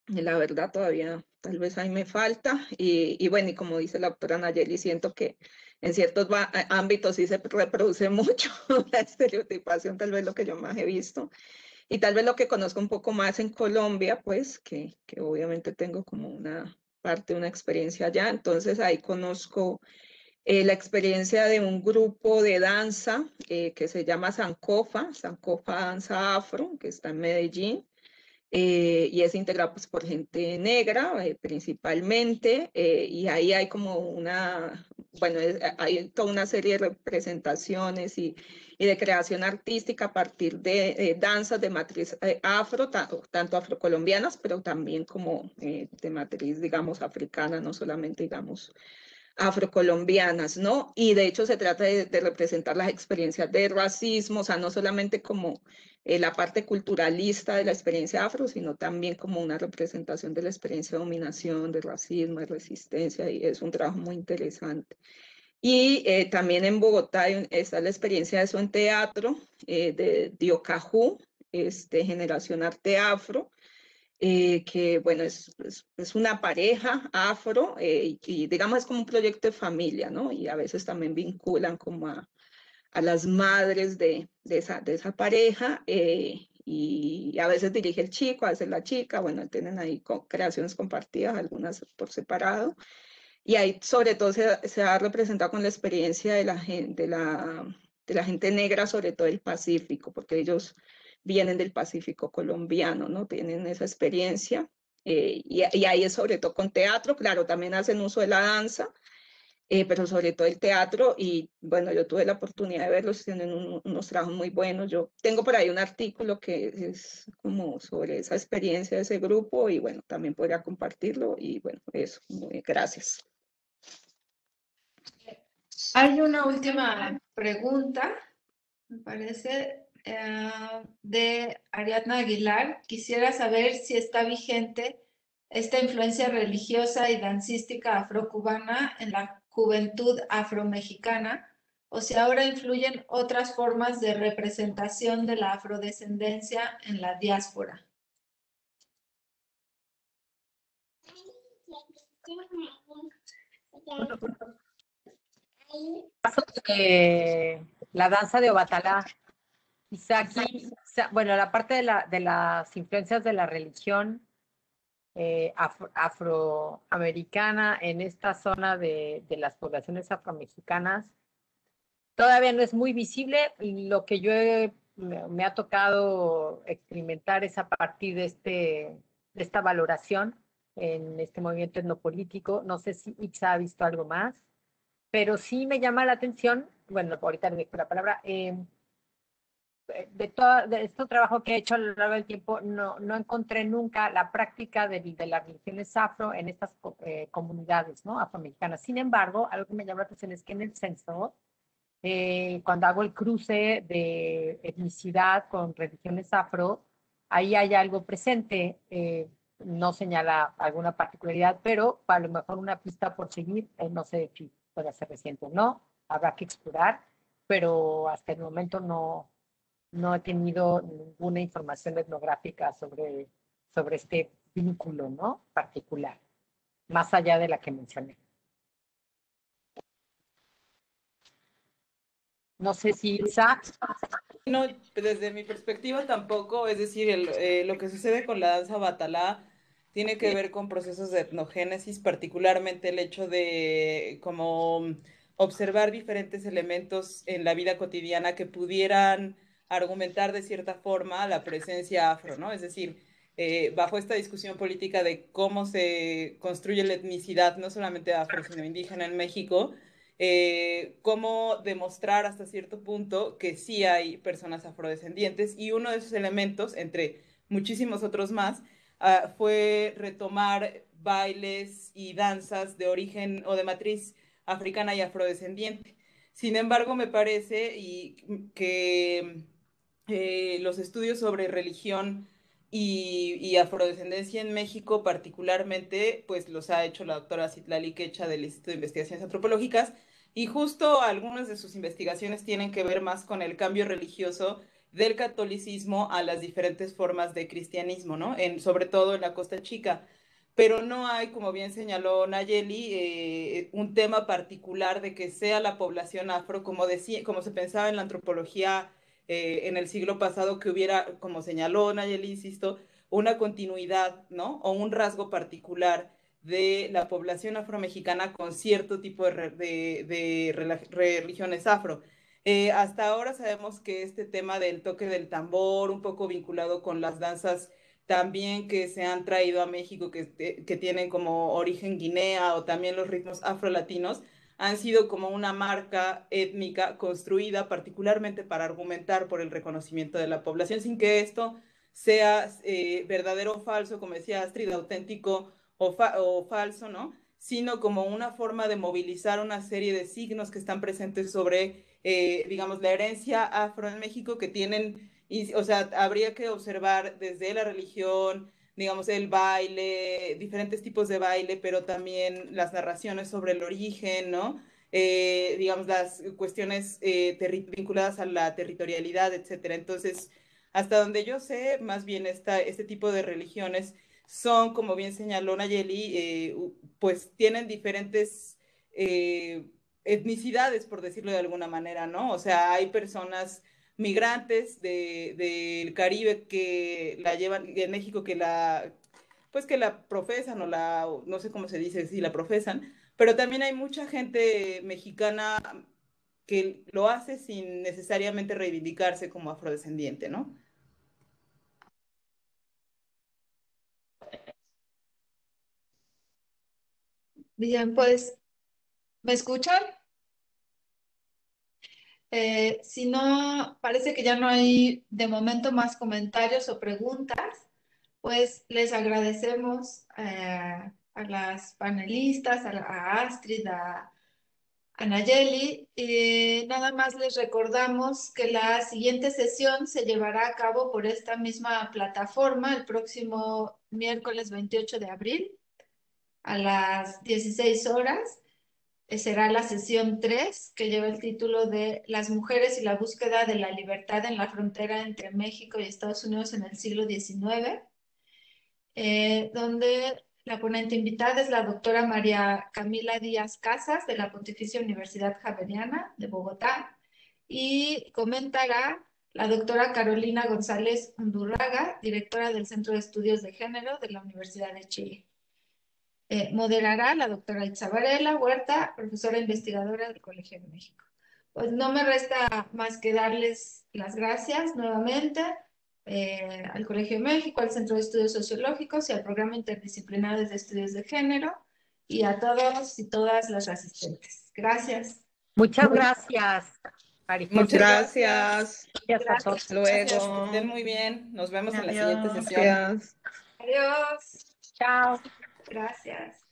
y la verdad todavía tal vez ahí me falta, y bueno, y como dice la doctora Nayeli, siento que en ciertos ámbitos sí se reproduce mucho la estereotipación, tal vez lo que yo más he visto, y tal vez lo que conozco un poco más en Colombia, pues que obviamente tengo como una parte, una experiencia allá, entonces ahí conozco la experiencia de un grupo de danza que se llama Sankofa, Sankofa Danza Afro, que está en Medellín, y es integrado pues, por gente negra principalmente, y ahí hay como una, bueno, hay toda una serie de representaciones y de creación artística a partir de danzas de matriz afro, tanto afrocolombianas, pero también como de matriz, digamos, africana, no solamente, digamos, afrocolombianas, ¿no? Y de hecho se trata de representar las experiencias de racismo, o sea, no solamente como la parte culturalista de la experiencia afro, sino también como una representación de la experiencia de dominación, de racismo, de resistencia, y es un trabajo muy interesante. Y también en Bogotá está la experiencia de eso en teatro, de Diocajú, Generación Arte Afro, que bueno, es una pareja afro y digamos es como un proyecto de familia, ¿no? Y a veces también vinculan como a las madres de esa pareja y a veces dirige el chico, a veces la chica, bueno, tienen ahí creaciones compartidas, algunas por separado. Y ahí sobre todo se ha representado con la experiencia de de la gente negra, sobre todo del Pacífico, porque ellos vienen del Pacífico colombiano, ¿no? Tienen esa experiencia. Y ahí es sobre todo con teatro, claro, también hacen uso de la danza, pero sobre todo el teatro. Y bueno, yo tuve la oportunidad de verlos, tienen unos trabajos muy buenos. Yo tengo por ahí un artículo que es como sobre esa experiencia de ese grupo y bueno, también podría compartirlo. Y bueno, eso, gracias. Hay una última pregunta, me parece, de Ariadna Aguilar. Quisiera saber si está vigente esta influencia religiosa y dancística afrocubana en la juventud afromexicana, o si ahora influyen otras formas de representación de la afrodescendencia en la diáspora. La danza de Obatalá, quizá aquí, bueno, la parte de las influencias de la religión afroamericana en esta zona de las poblaciones afromexicanas todavía no es muy visible. Y lo que me ha tocado experimentar es a partir de esta valoración en este movimiento etnopolítico. No sé si Itza ha visto algo más, pero sí me llama la atención, bueno, ahorita le dejo la palabra, de este trabajo que he hecho a lo largo del tiempo, no encontré nunca la práctica de las religiones afro en estas comunidades, ¿no? Afroamericanas. Sin embargo, algo que me llama la atención es que en el censo, cuando hago el cruce de etnicidad con religiones afro, ahí hay algo presente, no señala alguna particularidad, pero a lo mejor una pista por seguir, no sé si puede ser reciente o no, habrá que explorar, pero hasta el momento no he tenido ninguna información etnográfica sobre este vínculo, ¿no? Particular, más allá de la que mencioné. No sé si Isa. No, desde mi perspectiva tampoco, es decir, lo que sucede con la danza batalá tiene que ver con procesos de etnogénesis, particularmente el hecho de como observar diferentes elementos en la vida cotidiana que pudieran argumentar de cierta forma la presencia afro, ¿no? Es decir, bajo esta discusión política de cómo se construye la etnicidad, no solamente afro, sino indígena en México, cómo demostrar hasta cierto punto que sí hay personas afrodescendientes, y uno de esos elementos, entre muchísimos otros más, fue retomar bailes y danzas de origen o de matriz africana y afrodescendiente. Sin embargo, me parece que los estudios sobre religión y afrodescendencia en México particularmente, pues los ha hecho la doctora Citlali Quecha del Instituto de Investigaciones Antropológicas, y justo algunas de sus investigaciones tienen que ver más con el cambio religioso del catolicismo a las diferentes formas de cristianismo, ¿no? Sobre todo en la Costa Chica. Pero no hay, como bien señaló Nayeli, un tema particular de que sea la población afro, como se pensaba en la antropología en el siglo pasado, que hubiera, como señaló Nayeli, insisto, una continuidad, ¿no? O un rasgo particular de la población afromexicana con cierto tipo de religiones afro. Hasta ahora sabemos que este tema del toque del tambor, un poco vinculado con las danzas también que se han traído a México, que tienen como origen Guinea, o también los ritmos afrolatinos, han sido como una marca étnica construida particularmente para argumentar por el reconocimiento de la población, sin que esto sea verdadero o falso, como decía Astrid, auténtico o falso, ¿no? Sino como una forma de movilizar una serie de signos que están presentes sobre, digamos, la herencia afro en México, que tienen, o sea, habría que observar desde la religión, digamos, el baile, diferentes tipos de baile, pero también las narraciones sobre el origen, ¿no? Digamos, las cuestiones vinculadas a la territorialidad, etcétera. Entonces, hasta donde yo sé, más bien este tipo de religiones son, como bien señaló Nayeli, pues tienen diferentes etnicidades, por decirlo de alguna manera, ¿no? O sea, hay personas migrantes del Caribe que la llevan, en México, pues que la profesan, no sé cómo se dice, si la profesan, pero también hay mucha gente mexicana que lo hace sin necesariamente reivindicarse como afrodescendiente, ¿no? Bien, pues, ¿me escuchan? Si no, parece que ya no hay de momento más comentarios o preguntas, pues les agradecemos a las panelistas, a Astrid, a Nayeli. Nada más les recordamos que la siguiente sesión se llevará a cabo por esta misma plataforma el próximo miércoles 28 de abril a las 16 horas. Será la sesión 3, que lleva el título de Las mujeres y la búsqueda de la libertad en la frontera entre México y Estados Unidos en el siglo XIX, donde la ponente invitada es la doctora María Camila Díaz Casas, de la Pontificia Universidad Javeriana de Bogotá, y comentará la doctora Carolina González Undurraga, directora del Centro de Estudios de Género de la Universidad de Chile. Moderará la doctora Itza Varela Huerta, profesora investigadora del Colegio de México. Pues no me resta más que darles las gracias nuevamente al Colegio de México, al Centro de Estudios Sociológicos y al Programa Interdisciplinario de Estudios de Género, y a todos y todas las asistentes. Gracias. Muchas gracias, Maricruz. Muchas Gracias. Gracias a todos. Gracias, que Luego. estén muy bien. Nos vemos en la Adiós. siguiente sesión. Gracias. Adiós. Chao. Gracias.